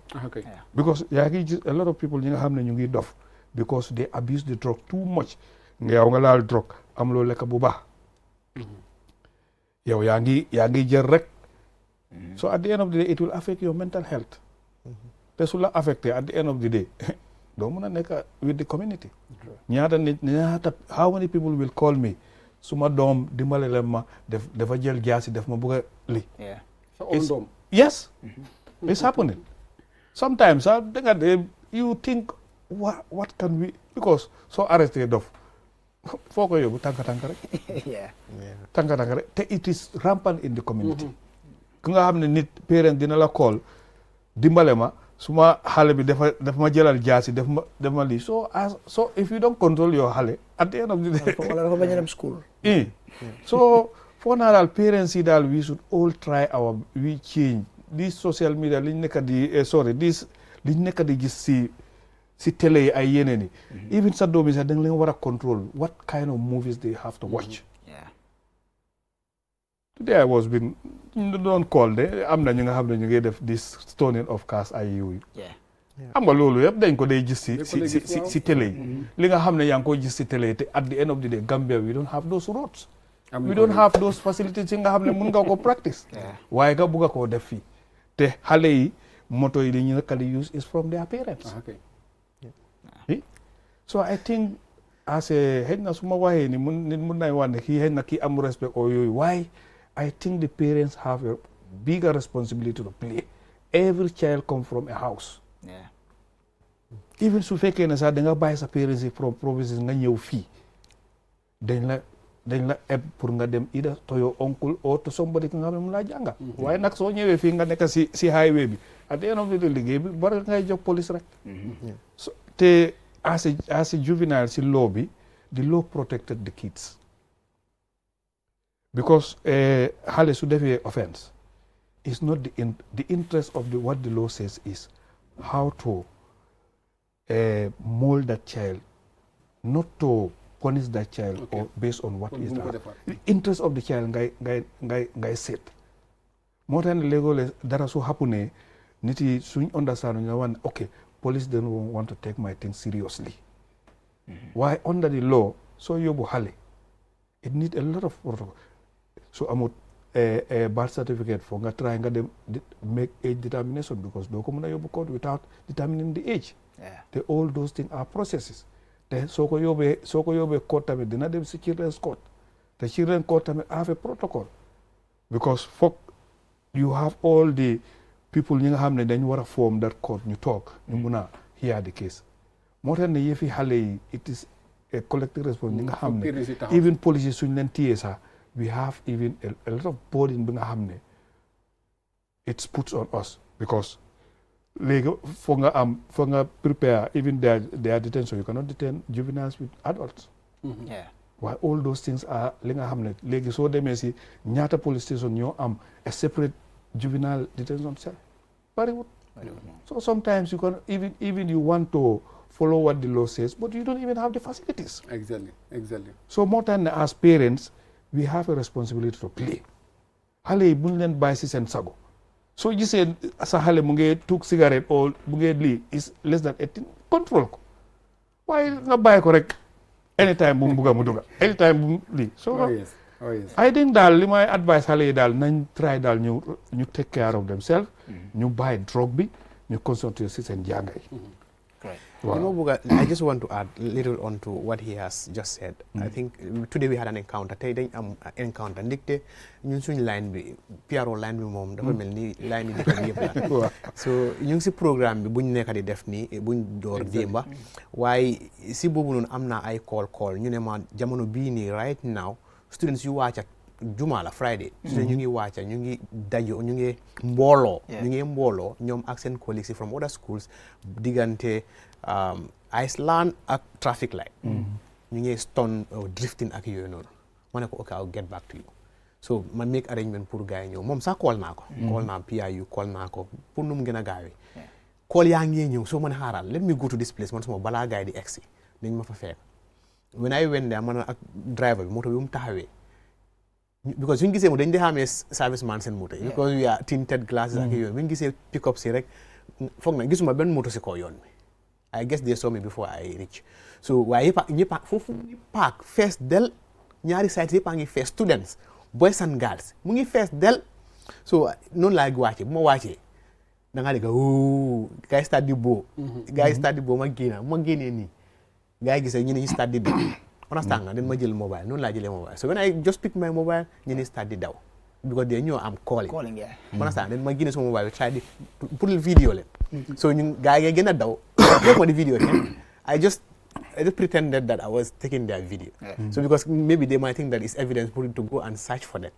because yaa ngi gis a lot of people ñi nga xam ne ñu ngi dof because they abuse the drug too much yow nga laal drug am loo lekk bu baax yow yaa ngi jël rek so at the end of the day it will affect your mental health te su la affecté at the end of the day doo mun a nekk with the community ñaata how many people will call me suma doom dimbale leen ma dafa jël jaasi def ma bëgg a li sa own doom yes it's happening sometimes da nga de you think what can we because soo arrêté dof foo ko yóbbu tànka rek tànka rek te it is rampant in the community ku nga xam ne nit parent dina la call dimbale ma suma xale bi dafa ma jëlal jaasi def ma lii so if you don't control your xale at the end of the day wala dafa bañ a dem school so foo naa daal parents yi daal we should all try we change this social media liñ nekk di liñ nekk di gis si télé yi ay yeneen yi even sa doom yi sax da nga leen war a control what kind of movies they have to watch today I was been doon call de am na ñu nga xam ne ñu ngi def this stoning of cars ay yooyu xam nga loolu yëpp dañ ko day gis si télé yi li nga xam ne yaa ngi koy gis si télé yi te at the end of the day Gambia we don't have those roads we don't have those facilities yi nga xam ne mun nga ko practice waaye nga bugg a koo def fii te xale yi moto yi dañu nekk di use is from their parents so I think as a xëy na su ma waxee ni nit mun nañ wax ne kii xëy na kii am respect o yooyu waaye I think the parents have a bigger responsibility to play every child come from a house even su fekkee ne sax da nga bàyyi sa parents yi from provinces nga ñëw fii dañ la eb pour nga dem ida to your uncle or to somebody ki nga xam ne mu laa jànga waaye nag soo ñëwee fii nga nekk si highway bi at the end of the day liggéey bi bari ngay jox police rek so te as a juvenile si law bi the law protected the kids because xale su defee offense is not the interest of what the law says is how to mold that child not to punish that child or based on what is the interest of the child ngay seet moo tax ne léegoo dara su happen nit yi suñ understand ñu wan ok police don't want to take my thing seriously waaye under the law soo yóbbu xale it need a lot of protocol so amut birth certificate for nga try nga dem make age determination because doo ko mën a yóbbu court without determining the age te all those things are processes te soo ko yóbbee court tamit dina dem si children's court te children's court tamit have a protocol because foog you have all the people ñi nga xam ne dañ war a form that court ñu toog ñu mun a hear the case moo tax ne yëfi xale yi it is a collective response ñi nga xam ne even police suñ leen téye sax we have even a lot of burden bi nga xam ne it's puts on us because léegi foog nga prepare even their detention you cannot detain juveniles with adults waaye all those things are li nga xam ne léegi soo demee si ñaata police station ñoo am a separate juvenile detention cell bariwut so sometimes you can even you want to follow what the law says but you don't even have the facilities exactly so moo tax ne as parents we have a responsibility to play xale yi buñ leen bàyyi si seen sago soo gisee sa xale mu ngi tuug cigarette or mu ngi lii is less than 18 control ko waaye nga bàyyi ko rek anytime bu mu bugga mu dugga anytime bu mu lii so I think daal li may advice xale yi daal nañ try daal ñu take care of themselves ñu bàyyi drogue bi ñu concentrate si seen jàng yi I just want to add a little on to what he has just said. I think today we had an encounter. Tey dañ am encounter ndikte ñun suñ line bi PRO line bi moom dafa mel ni line yi di yëpp la so ñu ngi si programme bi buñ nekk di def nii buñ door démba waaye si boobu noonu am naa ay call ñu ne ma jamono bii nii right now students yu wàcca juma la Friday students ñu ngi wàcca ñu ngi dajo ñu ngi mbooloo ñoom ak seen colleagues from other schools diggante Iceland ak traffic light ñu ngi stone drifting ak yooyu noonu ma ne ko okay I'll get back to you so man make arrangement pour gars yi ñëw moom sax call naa ko call naa PIU call naa ko pour nu mu gën a gaawee call yaa ngi ñëw soo mën a xaaral let me go to this place man suma balaa gars yi di egsi dañ ma fa fekk when I went there man ak driver bi moto bi mu taxawee because suñu gisee mo dañ di xamee service man seen moto yi because we are tinted glasses ak yooyu bu ñu gisee pick up si rek foog na gisuma benn moto si kaw yoon bi I guess they saw me before I reach so waaye ñëpp foofu ñu park fees del ñaari sites yëpp a ngi fees students boys and girls mu ngi fees del so noonu laa wàcce bu ma wàccee da ngaa dégg gars yi start di boo gars yi start di boo ma génnee nii gars yi gisee ñu ne ñu start di daw understand nga den ma jël mobile noonu laa jëlee mobile so when I just pick my mobile ñu ne start di daw because they ñoo am calling understand den ma génne sama mobile try di pour le vidéo leen so ñun gars yi gën a daw ma di vidéo kenn I just pretended that I was taking their video. So because maybe they might think that it's evidence for it to go and search for them.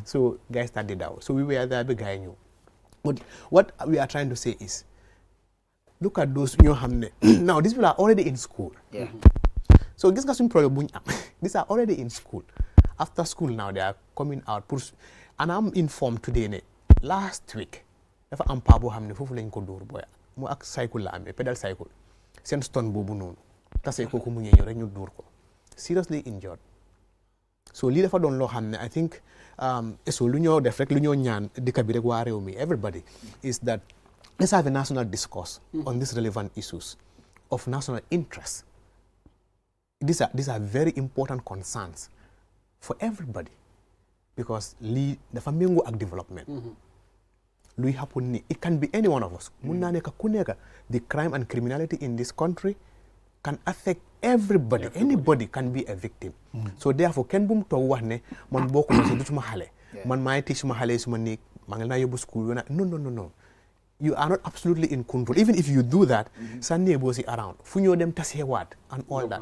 So guys started out. So we were there, the guy knew. But what we are trying to say is, look at those new hamne. Now these people are already in school. So this guys problem. These are already in school. After school now they are coming out. And I'm informed today. Last week, if I'm pabo hamne, fufu lañ ko door boya. Mo ak cycle la amé, pedal cycle. Sen stone bobu non. Tase kooku mu ñëw rek ñu dóor ko seriously injured so lii dafa doon loo xam ne I think so lu ñoo def rek lu ñoo ñaan dëkk bi rek waa réew mi everybody is that let's have a national discourse on these relevant issues of national interest. These are very important concerns for everybody because lii dafa méngoo ak development luy happen ni it can be any one of us mun naa nekk ku nekk the crime and criminality in this country can affect everybody. Anybody can be a victim. So therefore ken bum to wax ne man bokku na ci dutuma xalé man may teach suma xalé suma nek ma ngi na yobu school no you are not absolutely in control even if you do that sa neighbors around fu ñoo dem tassé wat and all that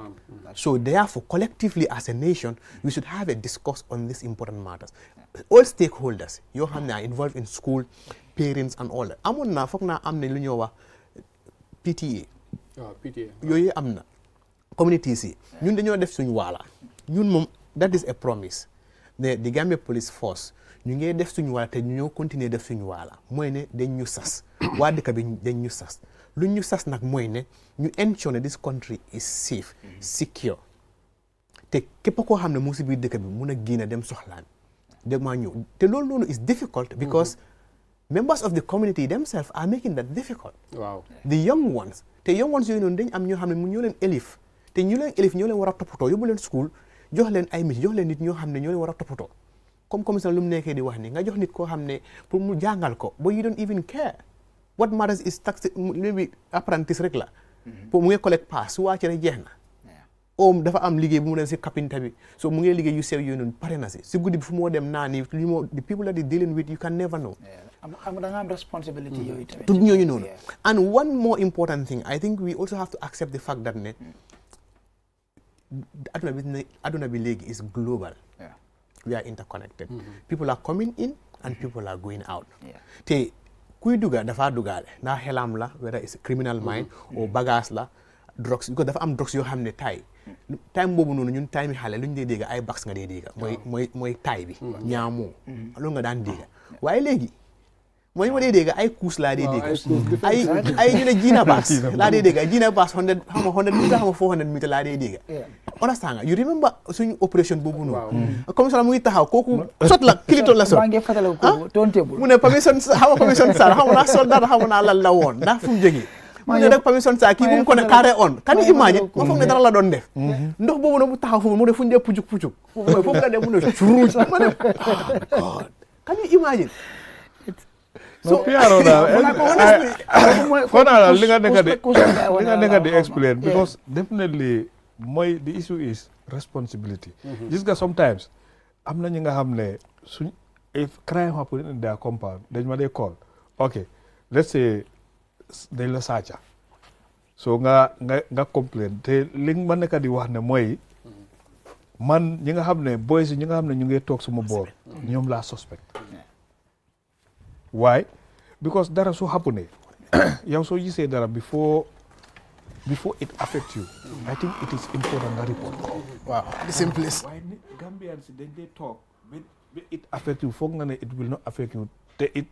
so therefore collectively as a nation we should have a discourse on these important matters all stakeholders yo xamne are involved in school parents and all that amon na fokk na am ne lu ñoo wax PTA yooyu am na communities yi ñun dañoo def suñu waala ñun moom that is a promise ne the Gambia Police Force ñu ngi def suñu waala te ñu ñoo continuer def suñu waala mooy ne dañ ñu sas waa dëkk bi dañ ñu sas lu ñu sas nag mooy ne ñu ensure ne this country is safe secure te képp koo xam ne mu si biir dëkk bi mun a génn dem soxlaan dégg maa ñëw te loolu noonu is difficult because members of the community themselves are making that difficult. Wow. The young ones yooyu noonu dañ am ñoo xam ne mu ñoo leen élif te ñu leen élif ñoo leen war a toppatoo yóbbu leen school jox leen ay mit jox leen nit ñoo xam ne ñoo leen war a toppatoo comme commissaire lu mu nekkee di wax ni nga jox nit koo xam ne pour mu jàngal ko but you don't even care what matters is tax maybe apprentice rek la pour mu ngi collect pass su wàccee rek jeex na dafa am liggéey bu mu dem si kapinta bi so mu ngi liggéey yu sew yooyu noonu pare na si guddi bi fu moo dem naa ni the people that is dealing with you can never know. am da nga am responsibility yooyu tamit. tudd ñooñu noonu. And one more important thing I think we also have to accept the fact that ne aduna bi léegi is global. We are interconnected. People are coming in and people are going out. te kuy duga dafa dugaale ndax xelam la whether it's criminal mind or bagage la drugs because dafa am drugs yoo xam ne time boobu noonu ñun time yi xale lu ñu dee dégg ay bax nga dee dégg mooy taay bi ñaamoo loolu nga daan dégg waaye léegi mooy ma dee dégg ay kuus laa dee dégg ay ñu ne jiina baas laa dee dégg jiina baas 100 meter 400 meter laa dee dégg understand nga you remember suñu opération boobu noonu comme ça mu ngi taxaw kooku sot la kilito la sot maa ngi fàttaliku ko tontable mu ne permission sar xam naa soldat xam naa lan la woon ndax fu mu jógee mu ne rek permission sa kii bu mu ko ne carré on can you imagine ma foog ne dara la doon def ndox boobu nag mu taxaw foofu mu def fu ñu dee pucuk foofu la dem mu ne curuuj ma ne God can you imagine so Piaro daal li nga nekk di explain because definitely mooy the issue is responsibility gis nga sometimes am na ñi nga xam ne suñ if crime happen in their compound dañ ma dee call okay let's say dañ la sàcca so nga complain te li ma nekk di wax ne mooy man ñi nga xam ne boys ñi nga xam ne ñu ngi toog suma boor ñoom laa suspect why because dara su happen yow soo gisee dara before it affects you I think it is important nga report waaw the simplest waaye nit Gambians dañ dee toog ba it affect you foog nga ne it will not affect you te it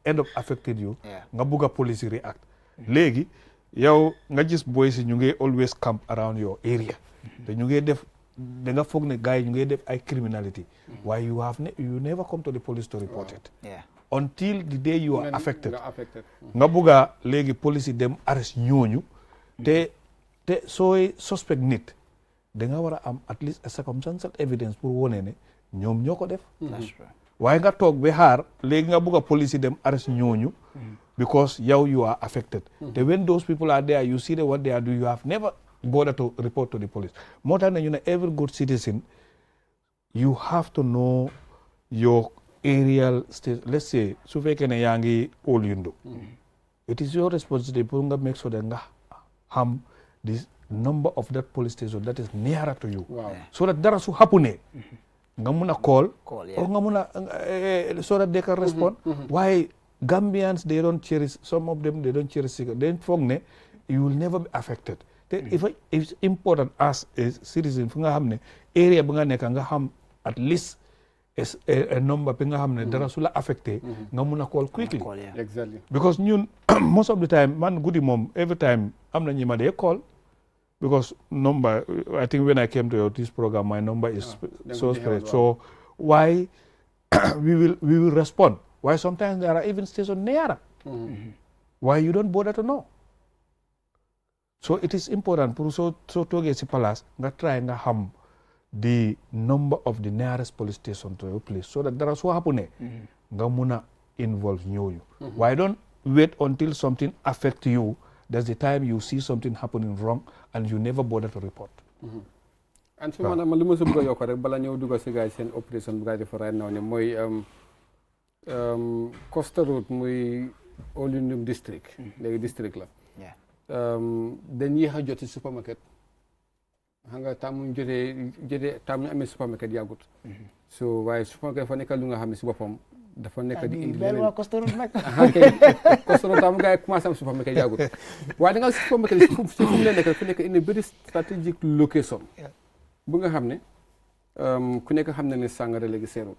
end up affected you nga bugg a police react léegi yow nga gis boy si ñu ngi always camp around your area te ñu ngi def da nga foog ne gars yi ñu ngi def ay criminality why you never come to the police to report it until the day you are affected nga bugga léegi police yi dem arrest ñooñu te sooy suspect nit da nga war a am at least a circumstantial evidence pour wone ne ñoom ñoo ko def waaye nga toog ba xaar léegi nga bugga police yi dem arrest ñooñu because you are affected te when those people are there you see what they are doing you have never bothered to report to the police moo tax ne ñu ne every good citizen you have to know your aerial state. Let's say su fekkee ne yaa ngi Old Yundu it is your responsibility pour nga make sure that nga xam this number of that police station that is nearer to you so that dara su happen nga mun a call or nga mun a so that they can respond why Gambians they don't cherish some of them they don't cherish they foog ne you will never be affected te it's important as a citizen fu nga xam ne area bi nga nekk nga xam at least a number bi nga xam ne dara su la affecté nga mun a call quickly exactly because ñun most of the time man guddi moom every time am na ñi ma dee call because number I think when I came to this program my number is so spread so why we will respond why sometimes there are even stations nearer why you don't bother to know so it is important pour so toogee si palace nga try nga xam the number of the nearest police station to your place so that dara soo happen nga mun a involve ñooñu why don't wait until something affect you that's the time you see something happening wrong and you never bother to report and so man li ma si bëgg a yokk rek bala ñëw dugg si gars yi seen opération bu gars yi def right now ne mooy Costa Road muy Old Yundum district léegi district la dañ yéex a jot si supermarket xam nga taamuñ jotee taamuñ amee supermarket yàggut so waaye supermarket fa nekk lu nga xam ne si boppam dafa nekk di indi leneen waa Costa Road nag Costa Road taamu gars yi commencé am supermarket yàggut waaye da nga supermarket si fu mu leen nekk fu nekk indi very strategic location bu nga xam ne ku nekk xam ne ne sàngara léegi seerut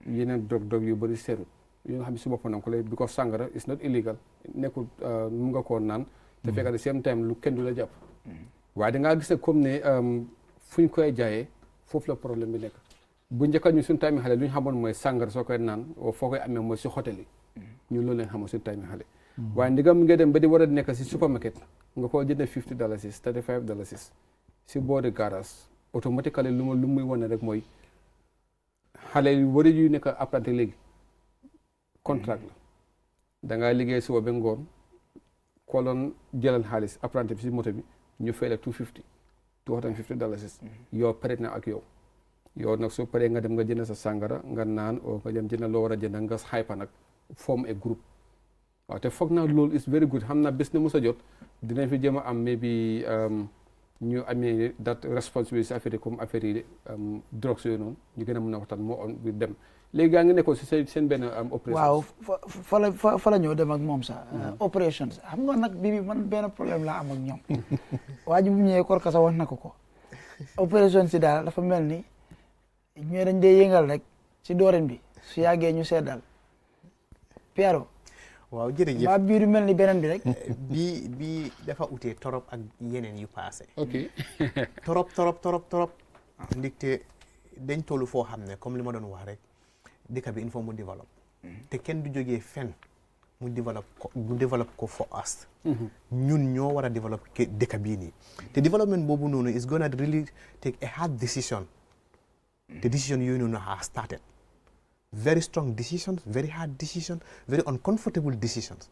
yeneen dog yu bëri seerut yu nga xam ne si boppam nag ko lay because sàngara is not illegal nekkul mu nga koo naan te fekk at the same time lu kenn du la jàpp waaye da ngaa gis ne comme ne fu ñu koy jaayee foofu la problème bi nekk bu njëkka ñu suñu time xale lu ñu xamoon mooy sàngara soo koy naan o foo koy amee mooy si hôtel yi ñu loolu leen xamoon suñu time xale waaye ndigam nga dem ba di war a nekk si supermarket nga koo jëndee $50 $35 si boori garage automatiquement lu muy wane rek mooy xale yu bëri yu nekk apprenti léegi contract la da ngaa liggéey suba ba ngoon koloon jëlal xaalis apprenti bi si moto bi ñu fay la $250 yow pare na ak yow nag soo paree nga dem nga jënd sa sàngara nga naan o nga dem jënd loo war a jënd nga xaypa nag form a groupe waaw te foog naa loolu is very good xam naa bés na mos a jot dinañ fi jéem a am maybe ñu amee that responsibility si affaire yi comme affaire yi drogues yooyu noonu ñu gën a mën a waxtaan moo on bi dem léegi gaa ngi nekkoon si seen benn opération waaw fa la ñëw dem ak moom sax opération xam nga nag bi man benn problème laa am ak ñoom waa ji bu ñëwee korka sax wax na ko opération si daal dafa mel ni ñooy dañ dee yëngal rek si dooren bi su yàggee ñu seddal Piero waaw jërëjëf mbaa biiru mel ni beneen bi rek bi dafa utee torop ak yeneen yu passé ok torop ndigte dañ tollu foo xam ne comme li ma doon wax rek dëkk bi il faut mu développe te kenn du jógee fenn mu développe ko for us ñun ñoo war a développe dëkk bii nii te développement boobu noonu is gonna really take a hard decision the decision yooyu noonu have started very strong decisions very hard decisions very uncomfortable decisions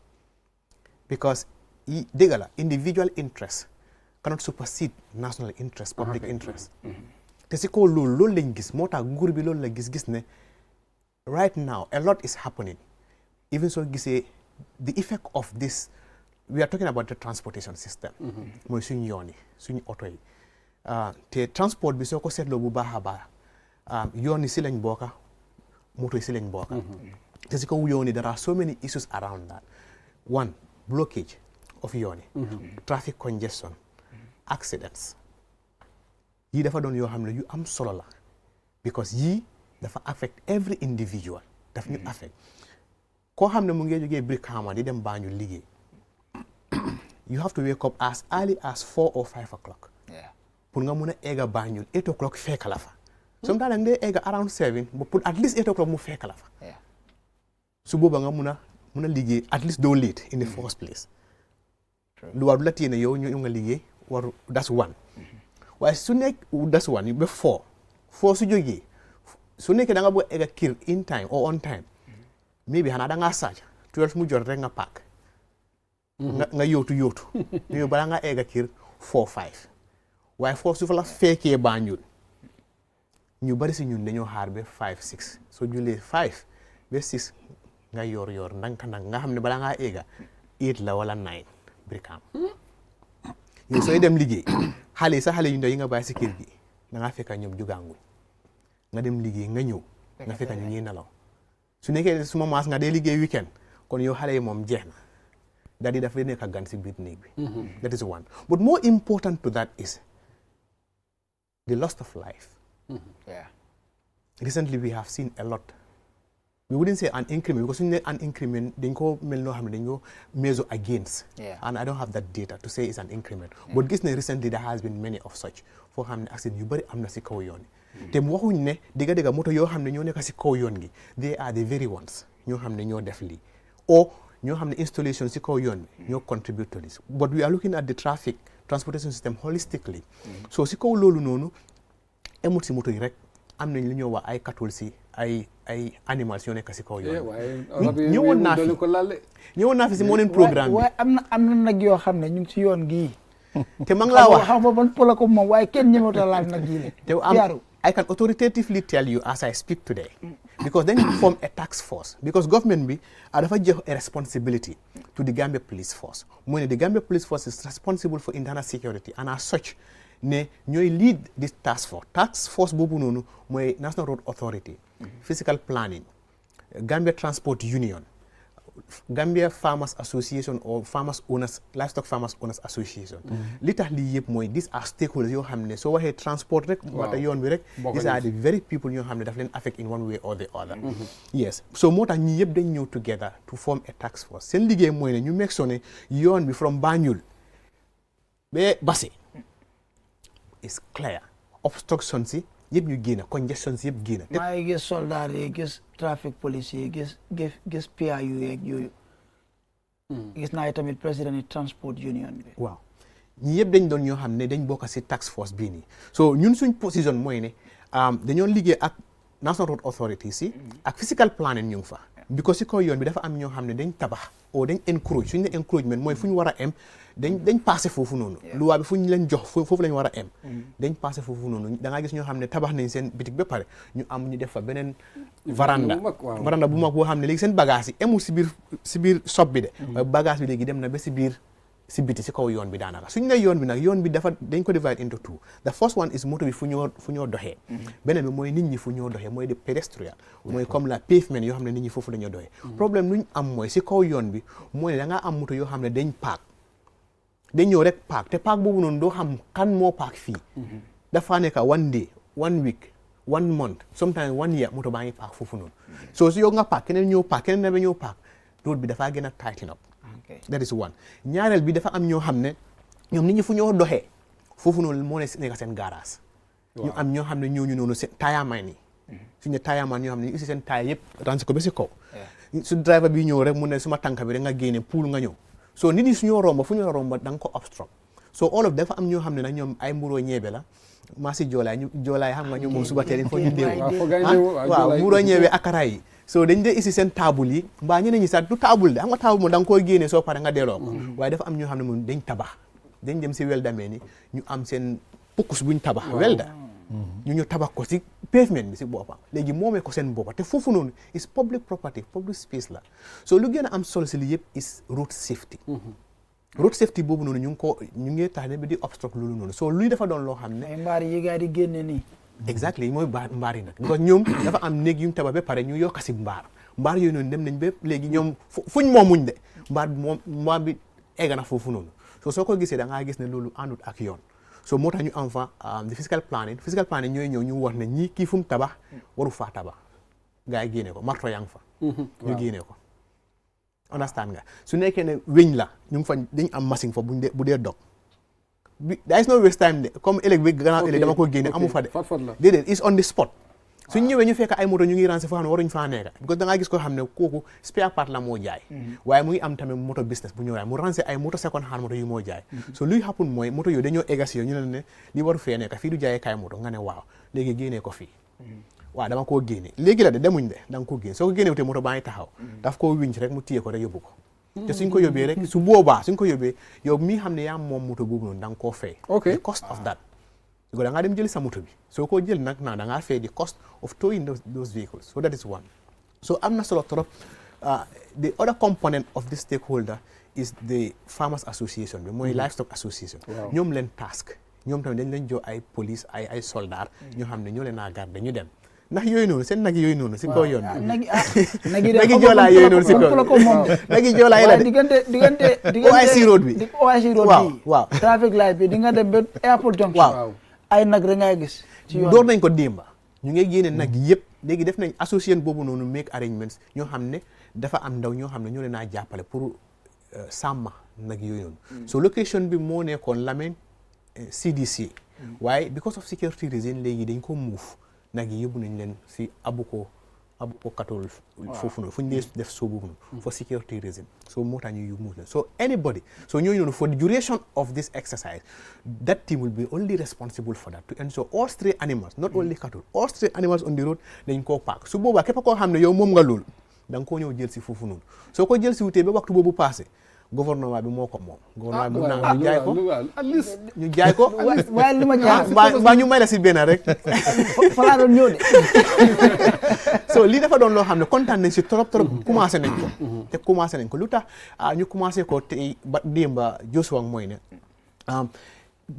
because dëgg la individual interest cannot supersede national interest public interest te si kaw loolu lañ gis moo tax nguur bi loolu la gis ne right now a lot is happening even soo gisee the effect of this we are talking about the transportation system mooy suñu yoon yi suñu oto yi te transport bi soo ko seetloo bu baax a baax yoon yi si lañ bokka moto yi si lañ bokka te si kaw yoon yi there are so many issues around that one blockage of yoon yi traffic congestion accidents yii dafa doon yoo xam ne yu am solo la because yii dafa affect every individual daf ñu affect koo xam ne mu ngi jógee Brikama di dem Banjul liggéey you have to wake up as early as 4 or 5 o'clock pour nga mun a egga Banjul 8 o'clock fekk la fa sometimes da nga egga around 7 but pour at least 8 o'clock mu fekk la fa su booba nga mun a liggéey at least doo late in the first place lu war du la téye ne yow ñu nga liggéey war that's one waaye su nekk that's one ba 4 su jógee su nekkee da nga bëgg a egga kër in time or on time maybe xanaa da ngaa sàcc 12 mu jot rek nga paak nga yóotu ñu balaa nga egga kër 4-5 waaye foofu su fa la fekkee Banjul ñu bari si ñun dañoo xaar ba 5-6 soo julee 5 ba 6 nga yor ndànk nga xam ne balaa ngaa egga 8 la wala 9 Brikama yow sooy dem liggéey xale yu ndaw yi nga bàyyi si kër gi da ngaa fekk ñoom jugaanguñ nga dem liggéey nga ñëw nga fekk ñu ñuy nelaw su nekkee suma maas nga dee liggéey weekend kon yow xale yi moom jeex na daal di daf lay nekk gan si biir néeg bi that is one but more important to that is the loss of life recently we have seen a lot we wouldn't say an increment because suñu ne an increment dañ ko mel noo xam ne dañ ko measure against and I don't have that data to say it's an increment but gis ne recently there has been many of such foo xam ne accident yu bëri am na si kaw yoon yi te waxuñ ne digga moto yoo xam ne ñoo nekk si kaw yoon gi they are the very ones ñoo xam ne ñoo def lii or ñoo xam ne installation si kaw yoon bi ñoo contribute to this but we are looking at the traffic transportation system holistically so si kaw loolu noonu emut si moto yi rek am nañ lu ñoo wax ay katul si ay animals yoo nekk si kaw yoon ñëwoon naa fi si morning programme bi waaye am na nag yoo xam ne ñu ngi si yoon gii te ma ngi laa wax xam nga ban pola ko moom waaye kenn ñëwata laal nag gii te I can authoritatively tell you as I speak today because then you form a task force because government bi dafa jox a responsibility to the Gambia Police Force mooy ne the Gambia Police Force is responsible for internal security and as such ne ñooy lead this task force boobu noonu mooy National Road Authority Physical Planning Gambia Transport Union Gambia Farmers Association or Livestock Farmers Owners Association li tax lii yëpp mooy these are stakeholders yoo xam ne soo waxee transport rek wata yoon bi rek these are the very people ñoo xam ne daf leen affect in one way or the other yes so moo tax ñi yëpp dañ ñëw together to form a task force seen liggéey mooy ne ñu make sure ne yoon bi from Banjul ba Basse is clear obstruction si yëpp ñu génn congestion si yëpp génn maa ngi gis soldat yi gis traffic police yi gis PIU yeeg yooyu gis naa tamit président yi transport union bi waaw ñi yëpp dañ doon ñoo xam ne dañ bokk si task force bii nii so ñun suñ position mooy ne dañoo liggéey ak National Road Authority si ak physical planning ñu ngi fa because si kaw yoon bi dafa am ñoo xam ne dañ tabax o dañ encourage suñu ne encouragement mooy fu ñu war a em dañ passé foofu noonu luwaa bi fu ñu leen jox foofu lañ war a em dañ passé foofu noonu da ngaa gis ñoo xam ne tabax nañ seen bitik ba pare ñu am ñu def fa beneen varanda bu mag boo xam ne léegi seen bagage yi emul si biir shop bi de waaye bagage bi léegi dem na ba si biti si kaw yoon bi daanaka suñu ne yoon bi nag yoon bi dañ ko divide into two the first one is moto bi fu ñoo doxee beneen bi mooy nit ñi fu ñoo doxee mooy de pédestrian mooy comme la pavement yoo xam ne nit ñi foofu la ñoo doxee problème lu ñu am mooy si kaw yoon bi mooy ne da ngaa am moto yoo xam ne dañ ñëw rek paak te paak boobu noonu doo xam kan moo paak fii dafa nekk one day 1 week 1 month sometimes 1 year moto baa ngi paak foofu noonu so si yow nga paak keneen ñëw paak keneen na ba ñëw paak road bi dafaa gën a tighten up that is one ñaareel bi dafa am ñoo xam ne ñoom nit ñi fu ñoo doxee foofu noonu moo nekk seen garage ñu am ñoo xam ne ñooñu noonu seen taayamaan yi suñu taayamaan ñoo xam ne ñu usi seen taaya yëpp ransi ko ba si kaw su driver bi ñëw rek mu ne suma tànk bi rek nga génne poul nga ñëw so nit ñi suñoo romba fu ñu romba da nga ko obstruct so all of dafa am ñoo xam ne nag ñoom ay mburoo ñeebe la maa si joolaay xam nga ñoom moom suba teel il faut ñu déew waaw mburoo ñeebe akara yi so dañ dee isi seen taabul yi mbaa ñeneen ñi sax du taabul de xam nga taabul moom da nga koy génne soo pare nga delloo ko waaye dafa am ñoo xam ne moom dañ tabax dañ dem si welda mee ni ñu am seen pukkus buñ tabax welda ñu tabax ko si pavement bi si boppam léegi moomee ko seen boppa te foofu noonu is public property public space la so lu gën a am solo si li yëpp is road safety road safety boobu noonu ñu ngi tax ne bi di obstruct loolu noonu so luy dafa doon loo xam ne mbaar yi gaa di génne nii exactly mooy mbaar yi nag because ñoom dafa am néeg yu ñu tabax ba pare ñu yokk si mbaar yooyu noonu dem nañ ba léegi ñoom fuñ moomuñ de mbaar bi egg na foofu noonu soo ko gisee da ngaa gis ne loolu àndut ak yoon so moo tax ñu am fa the physical planning ñooy ñëw ñu wax ne ñii kii fu mu tabax waru faa tabax gars yi génne ko marto yaa ngi fa ñu génne ko understand nga su nekkee ne weñ la ñu ngi fa dañ am machine fa bu dee dog there is no waste time de comme ëllëg bi gannaaw ëllëg dama ko génne amu fa de déedéet is on the spot suñ ñëwee ñu fekk ay moto ñu ngi rancé foo xam ne waruñ faa nekk because da ngaa gis ko xam ne kooku spare part la moo jaay waaye mu ngi am tamit moto business bu ñëwaay mu rancé ay moto second hand moto yu moo jaay so luy happen mooy moto yooyu dañoo egga si yow ñu ne li waru fee nekk fii du jaayee kaay moto nga ne waaw léegi génnee ko fii waaw dama koo génne léegi la de demuñ de da nga ko génne soo ko génnee te moto baa ngi taxaw daf koo winch rek mu téye ko rek yóbbu ko te suñ ko yóbbee rek su boobaa suñ ko yóbbee yow mii xam ne yaa moom moto boobu noonu da nga koo fay the cost of that da ngaa dem jëli sa moto bi soo ko jël nag da ngaa fay the cost of towing those vehicles so that is one so am na solo trop the other component of this stakeholder is the farmers association bi mooy livestock association ñoom leen task ñoom tamit dañ leen jox ay police ay soldat ñoo xam ne ñoo leen a garder ñu dem ndax yooyu noonu seen nag yooyu noonu si kaw yoon bi nagi joolaa yooyu noonu si kaw nagi joolaa yi la de diggante OIC road bi waaw traffic light bi di nga dem ba airport junction ay nag rek ngay gis ci yoon door nañ ko démba ñu ngi génne nag yëpp léegi def nañ association boobu noonu make arrangements ñoo xam ne dafa am ndaw ñoo xam ne ñoo leen a jàppale pour sàmm nag yooyu noonu so location bi moo nekkoon Lamine CDC waaye because of security reason léegi dañ ko move nag yi yóbbu nañ leen si abuko katol foofu noonu fu ñu dee def soo boobu noonu for security reason so moo tax ñu move leen so anybody so ñooñu noonu for the duration of this exercise that team will be only responsible for that to ensure all stray animals not only cattle all stray animals on the road dañ koo paak su boobaa képp koo xam ne yow moom nga loolu da nga koo ñëw jël si foofu noonu soo ko jël si wutee ba waxtu boobu passé gouvernement bi moo ko moom gouvernement bi mun naa ñu jaay ko ñu jaay ko waaye li ma jaaxal mbaa ñu may la si benn rek fa laa doon ñëw de so lii dafa doon loo xam ne kontaan nañ si trop commencé nañ ko te commencé nañ ko lu tax ñu commencé ko tey ba démba Joshua mooy ne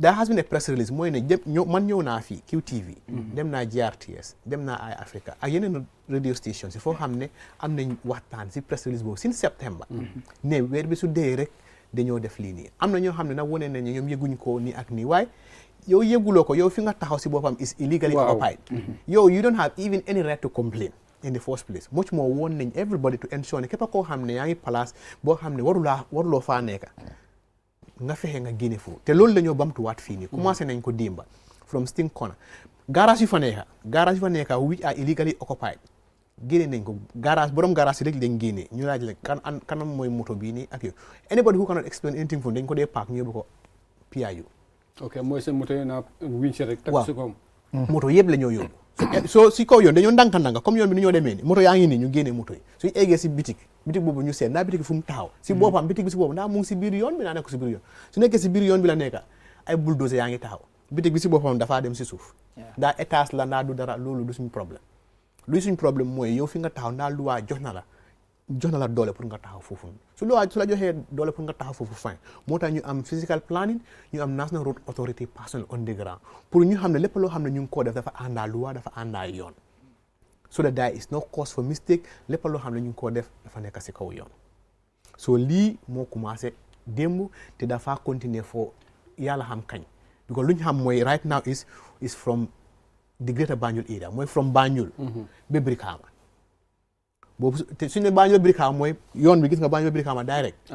there has been a press release mooy ne man ñëw naa fii QTV dem naa GRTS dem naa Eye Africa ak yeneen radio station si foo xam ne am nañ waxtaan si press release boobu since September ne weer bi su dee rek dañoo def lii nii am na ñoo xam ne nag wane nañ ñoom yëguñ ko nii ak nii waaye yow yëguloo ko yow fi nga taxaw si boppam is illegally occupied yow you don't have even any right to complain in the first place much more woon nañ everybody to ensure ne képp koo xam ne yaa ngi place boo xam ne waruloo faa nekka nga fexe nga génne foofu te loolu la ñoo bamtuwaat fii nii commencé nañ ko démba from Sting Corner garage yu fa nekka which are illegally occupied génne nañ ko borom garage yi rek lañ génne ñu laaj la kanam mooy moto bii nii ak yow anybody who cannot explain anything from dañ ko dee park ñu yóbbu ko PIU ok mooy seen moto yi naa winch rek teg si koom moto yëpp la ñoo yóbbu so si kaw yoon dañoo ndànka comme yoon bi ni ñoo demee ni moto yaa ngi nii ñu génne moto yi suñu eggee si bitik boobu ñu seet ndaa bitik fu mu taxaw si boppam bitik bi si boppam ndaa mu ngi si biir yoon bi naa nekk si biir yoon su nekkee si biir yoon bi la nekka ay bulldozer yaa ngi taxaw bitik bi si boppam dafaa dem si suuf ndaa étage la ndaa du dara loolu du suñu problème luy suñu problème mooy yow fi nga taxaw ndaa luwaa jox na la doole pour nga taxaw foofu su la joxee doole pour nga taxaw foofu fine moo tax ñu am physical planning ñu am national road authority personnel on the ground pour ñu xam ne lépp loo xam ne ñu ngi koo def dafa àndaa luwaa dafa àndaa yoon so that there is no cause for mistake lépp loo xam ne ñu ngi koo def dafa nekk si kaw yoon so lii moo commencé démb te dafa continuer foo yàlla xam kañ because lu ñu xam mooy right now is from the greater Banjul area mooy from Banjul ba Brikama boobu te suñu ne Banjul Brikama mooy yoon bi gis nga Banjul Brikama direct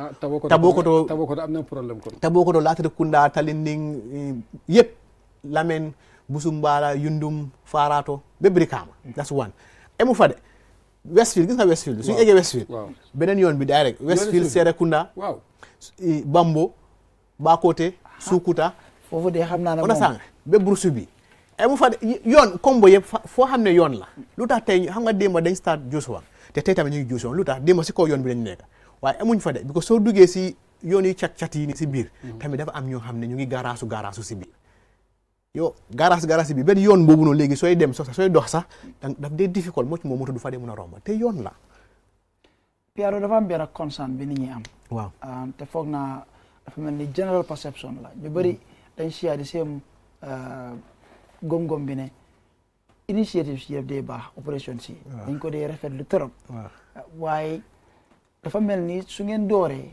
Tabokoto am na problème kon Tabokoto Latrikunda Talinding yëpp Lamen Busumbala Yundum Farato ba Brikama that's one emu fa de Westfield gis nga Westfield suñu eggee Westfield beneen yoon bi direct Westfield Serekunda Bambo Bakote Sukuta foofu de xam naa ne moom sàng ba Brusu bi emu fa de yoon combo yëpp foo xam ne yoon la lu tax tey xam nga démba dañ start Joshua te tey tamit ñu ngi Joshua lu tax démba si kaw yoon bi lañ nekk waaye emuñ fa de parce que soo duggee si yoon yi cat yi ni si biir tamit dafa am ñoo xam ne ñu ngi garaasu si biir yow garage bi benn yoon boobu noonu léegi sooy dem sooy dox sax daf dee difficult moo ci moom moto du fa dee mën a romba te yoon la Piero dafa am benn concern bi nit ñi am waaw te foog naa dafa mel ni general perception la ñu bëri dañ share di seen gom-gom bi ne initiative si yëpp dee baax opération si dañ ko dee rafetlu trop waaye dafa mel ni su ngeen dooree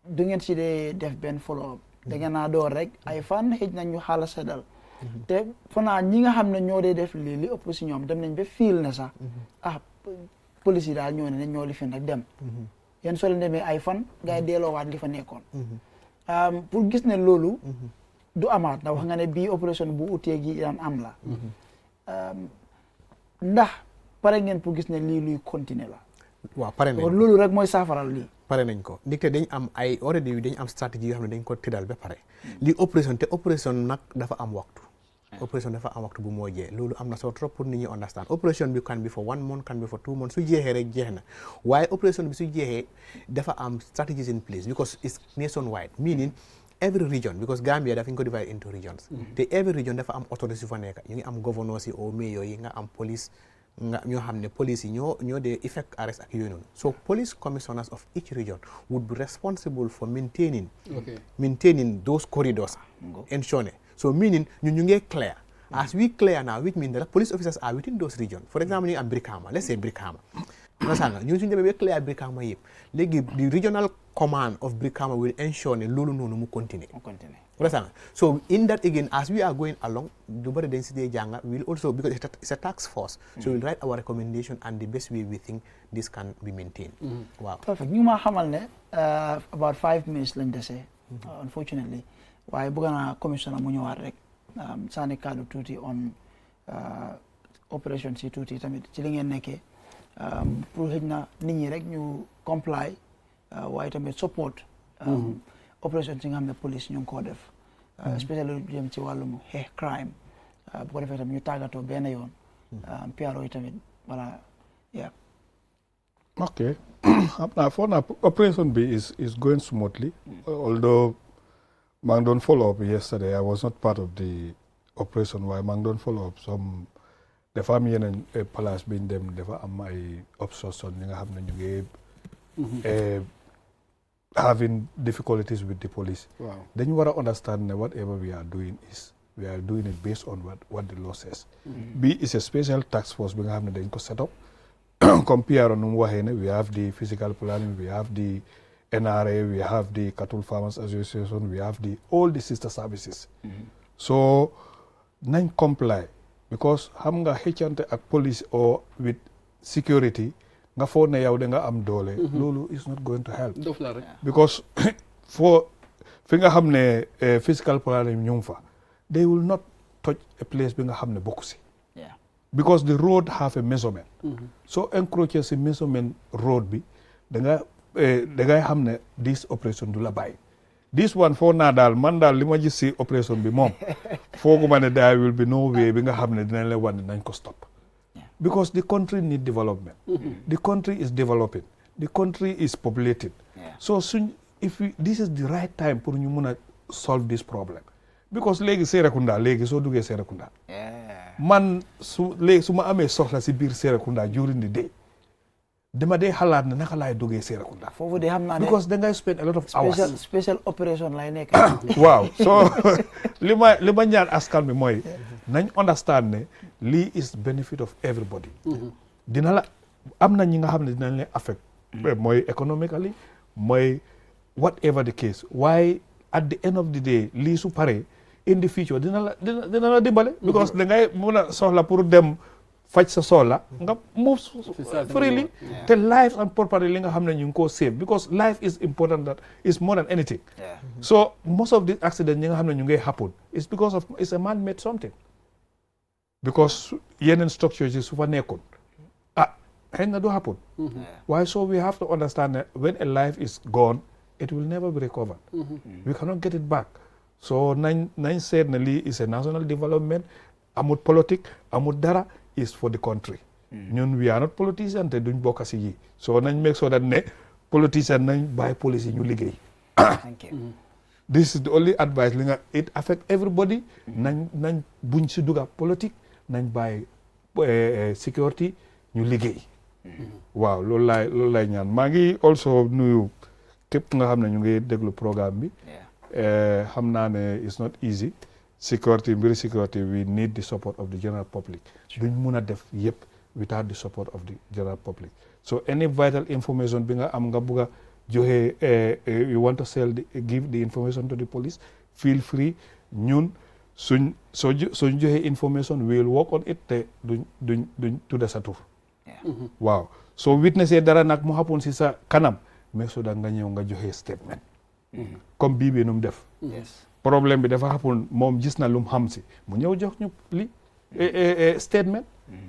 du ngeen si dee def benn follow up da ngeen naa door rek ay fan xëj nañ ñu xaala seddal te fanaa ñi nga xam ne ñoo dee def lii li ëpp si ñoom dem nañ ba fiil ne sax police yi daal ñoo ne nañ ñoo li fi nag dem yéen soo leen demee ay fan gars yi delloowaat li fa nekkoon pour gis ne loolu du amaat ndax wax nga ne bii opération bu utee gi daan am la ndax pare ngeen pour gis ne lii luy continuer la waaw pare nañ loolu rek mooy saafaral lii pare nañ ko ndigte dañ am ay already dañ am stratégie yoo xam ne dañ ko tëddal ba pare lii opération te opération nag dafa am waxtu opération dafa am waxtu bu moo jee loolu am na solo trop pour nit ñi understand opération bi kan bi for 1 month kan bi for 2 months su jeexee rek jeex na waaye opération bi su jeexee dafa am strategies in place because it's nationwide meaning every region because Gambia dafa ñu ko divide into regions te every region dafa am authorities yu fa nekk ñu ngi am governors yi au mayor yi nga am police nga ñoo xam ne police yi ñoo dee effect arrest ak yooyu noonu so police commissioners of each region would be responsible for maintaining those corridors ensuring so meaning ñu ngee clear as we clear now which means that police officers are within those regions for example ñu am Brikama let's say Brikama understand ñun suñu demee ba clear Brikama yëpp léegi the regional command of Brikama will ensure ne loolu noonu mu continuer understand so in that again as we are going along du bari dañ si dee jànga will also because it's a task force so we'll write our recommendation and the best way we think this can be maintained waaw perfect ñu ma xamal ne about 5 minutes lañ dese unfortunately waaye bëgg naa commissioner mu ñëwaat rek sànni kaddu tuuti on opération si tuuti tamit ci li ngeen nekkee pour xëj na nit ñi rek ñu comply waaye tamit support opération si nga xam ne police ñu ngi koo def spécial lu jëm ci wàllum xeex crime bu ko defee tamit ñu tàggatoo benn yoon PRO yi tamit voilà yeah okay for now operation B is going smoothly although maa ngi doon follow up yesterday I was not part of the operation waaye maa ngi doon follow up some dafa am yeneen place biñ dem dafa am ay obstruction yi nga xam ne ñu ngi having difficulties with the police dañu war a understand ne whatever we are doing it based on what the law says B is a special task force bi nga xam ne dañ ko set up comme PRO nu mu waxee ne we have the physical planning we have the NRA, we have the Cattle Farmers Association, we have all the sister services. So, nañ comply because xam nga xëccante ak police or with security nga foog ne yow da nga am doole. loolu is not going to help. Because fi nga xam ne physical planning ñu ngi fa they will not touch a place bi nga xam ne bokku si. Because the road have a measurement. So encroacher si measurement road bi da ngay xam ne this operation du la bàyyi this one foo naa daal man daal li ma gis si operation bi moom fooguma ne there will be no way bi nga xam ne dinañ la wan ne nañ ko stop because the country need development the country is developing the country is populated so this is the right time pour ñu mun a solve this problem because léegi Serekunda léegi soo duggee Serekunda man su ma amee soxla si biir Serekunda during the day dama dee xalaat ne naka laay duggee Serekunda foofu de xam naa ne because da ngay spend a lot of hours special operation lay nekk waaw so li ma ñaan askan bi mooy nañ understand ne lii is benefit of everybody dina la am na ñi nga xam ne dinañ leen affect mooy economically mooy whatever the case waaye at the end of the day lii su paree in the future dina la dimbale because da ngay mun a soxla pour dem faj sa soxla nga move freely te life and property li nga xam ne ñu ngi koo save because life is important that is more than anything so most of the accidents ñi nga xam ne ñu ngi happen is because of it's a man made something because yeneen structures yi su fa nekkoon xëy na du happen waaye so we have to understand that when a life is gone it will never be recovered we cannot get it back so nañ seet ne lii is a national development amut politique amut dara is for the country ñun we are not politicians te duñ bokk si yi so nañ make sure that ne politicians nañ bàyyi police yi ñu liggéey this is the only advice li nga it affect everybody nañ buñ si dugga politique nañ bàyyi security ñu liggéey waaw loolu laay ñaan maa ngi also nuyu képp nga xam ne ñu ngi déglu programme bi xam naa ne it's not easy security mbiri security we need the support of the general public duñ mun a def yëpp without the support of the general public so any vital information bi nga am nga bugg a joxe you want to give the information to the police, feel free. ñun suñ joxe information we will work on it te duñ tudda sa tur. waaw soo witnessé dara nag mu happen si sa kanam mais so da nga ñëw nga joxe statement. comme bii bi nu mu def. problème bi dafa happen moom gis na lu mu xam si mu ñëw jox ñu li statement.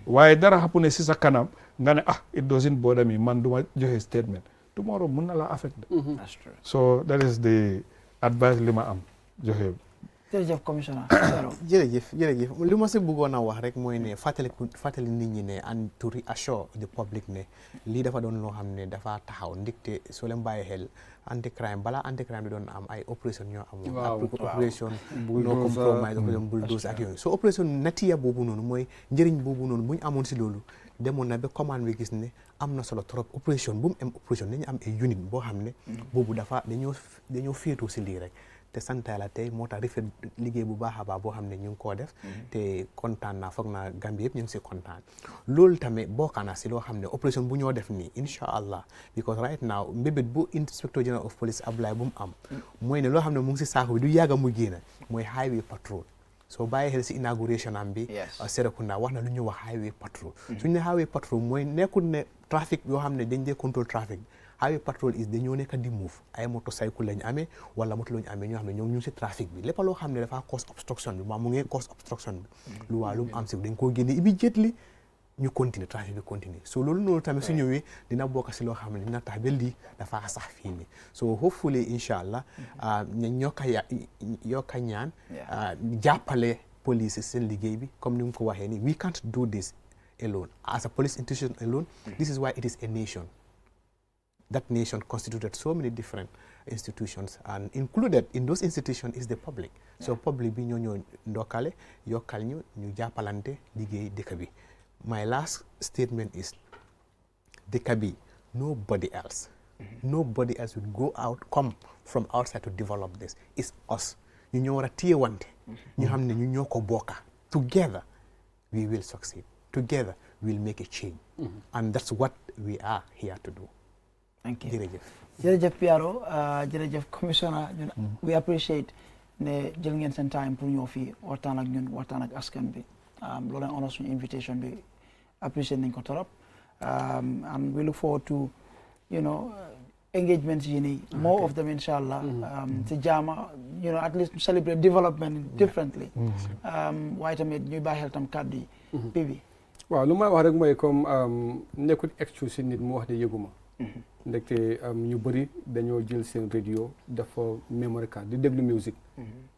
waaye dara happen si sa kanam nga ne it doesn't bother me man duma joxe statement tomorrow mun na la affect. so that is the advice li ma am joxe. jërëjëf commissioner. jërëjëf li ma si bëggoon a wax rek mooy ne fàttali nit ñi ne and to reassure the public ne lii dafa doon loo xam ne dafa taxaw ndikte soo leen bàyyi xel anti crime balaa anti crime bi doon am ay opération ñoo amoon. waaw opération no compromise opération bulldoze ak yooyu. so opération natiya boobu noonu mooy njëriñ boobu noonu bu ñu amoon si loolu demoon na ba commande bi gis ne am na solo trop opération bu mu am opération dañu am ay unit boo xam ne. boobu dafa dañoo féetoo si lii rek. te sant Yàlla tey moo tax rafet liggéey bu baax a baax boo xam ne ñu ngi koo def te kontaan naa foog naa Gambie yëpp ñu ngi si kontaan loolu tamit bokk na si loo xam ne opération bu ñoo def nii incha allah because right now mbébét bu inspector general of police Abdoulaye bu mu am mooy ne loo xam ne mu ngi si saako bi du yàgg mu génn mooy highway patrol soo bàyyi xel si inauguration am bi Serekunda wax na lu ñuy wax highway patrol suñu ne highway patrol mooy nekkul ne trafic yoo xam ne dañ dee contrôle trafic highway patrol is dañoo nekk di move ay motocycle lañ amee wala moto lañ amee ñoo xam ne ñoom ñu ngi si trafic bi lépp loo xam ne dafa cause obstruction bi mu ngi cause obstruction bi lu waa lu mu am si dañ koo génne immediately ñu continuer trafic bi continuer so loolu noonu tamit su ñëwee dina bokk si loo xam ne dina tax ba lii dafa sax fii nii so hopefully incha allah yokka ñaan jàppale police seen liggéey bi comme ni mu ko waxee ni we can't do this alone as a police institution alone this is why it is a nation. That nation constituted so many different institutions and included in those institutions is the public. So public bi ñoo ndokkale yokkal ñu jàppalante liggéey dëkk bi. My last statement is dëkk bi nobody else will come from outside to develop this. It's us. ñu ñoo war a téyewante. ñu xam ne ñu ñoo ko bokka. Together we will succeed. Together we will make a change. And that's what we are here to do. Thank you. jërëjëf Piaro jërëjëf commissioner we appreciate ne jël ngeen seen time pour ñëw fii waxtaan ak ñun waxtaan ak askan bi loolu leen honor suñu invitation bi appreciate nañ ko torop and we look forward to engagements yi nii more of them inshallah si jaama at least celebrate development differently waaye tamit ñuy bàyyi xel tam kàddu yi bi waaw lu may wax rek mooy comme nekkul excuse si nit mu wax ne yëguma ndekte ñu bëri dañoo jël seen radio dafa memory card di déglu musique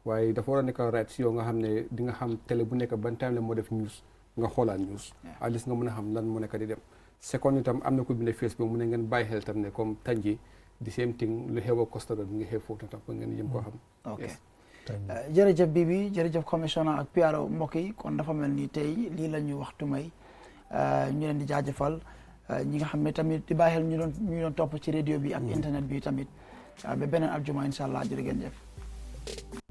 waaye dafa war a nekk right si yow nga xam ne di nga xam télé bu nekk ban time la moo def news nga xoolaat news at least nga mën a xam lan mu nekk di dem second itam am na ko binde Facebook mu ne ngeen bàyyi xel tam ne comme Tanji the same thing lu xew a Costa bi ngi xew foofu tam pour ngeen yëm koo xam ok jërëjëf Bibi jërëjëf commissioner ak Piaro mbokk yi kon dafa mel ni tey lii la ñu waxtu may ñu leen di jaajëfal ñi nga xam ne tamit di bàyyi xel ñu doon topp ci radio bi ak internet bi tamit ba beneen aljuma incha allah jërë ngeen jëf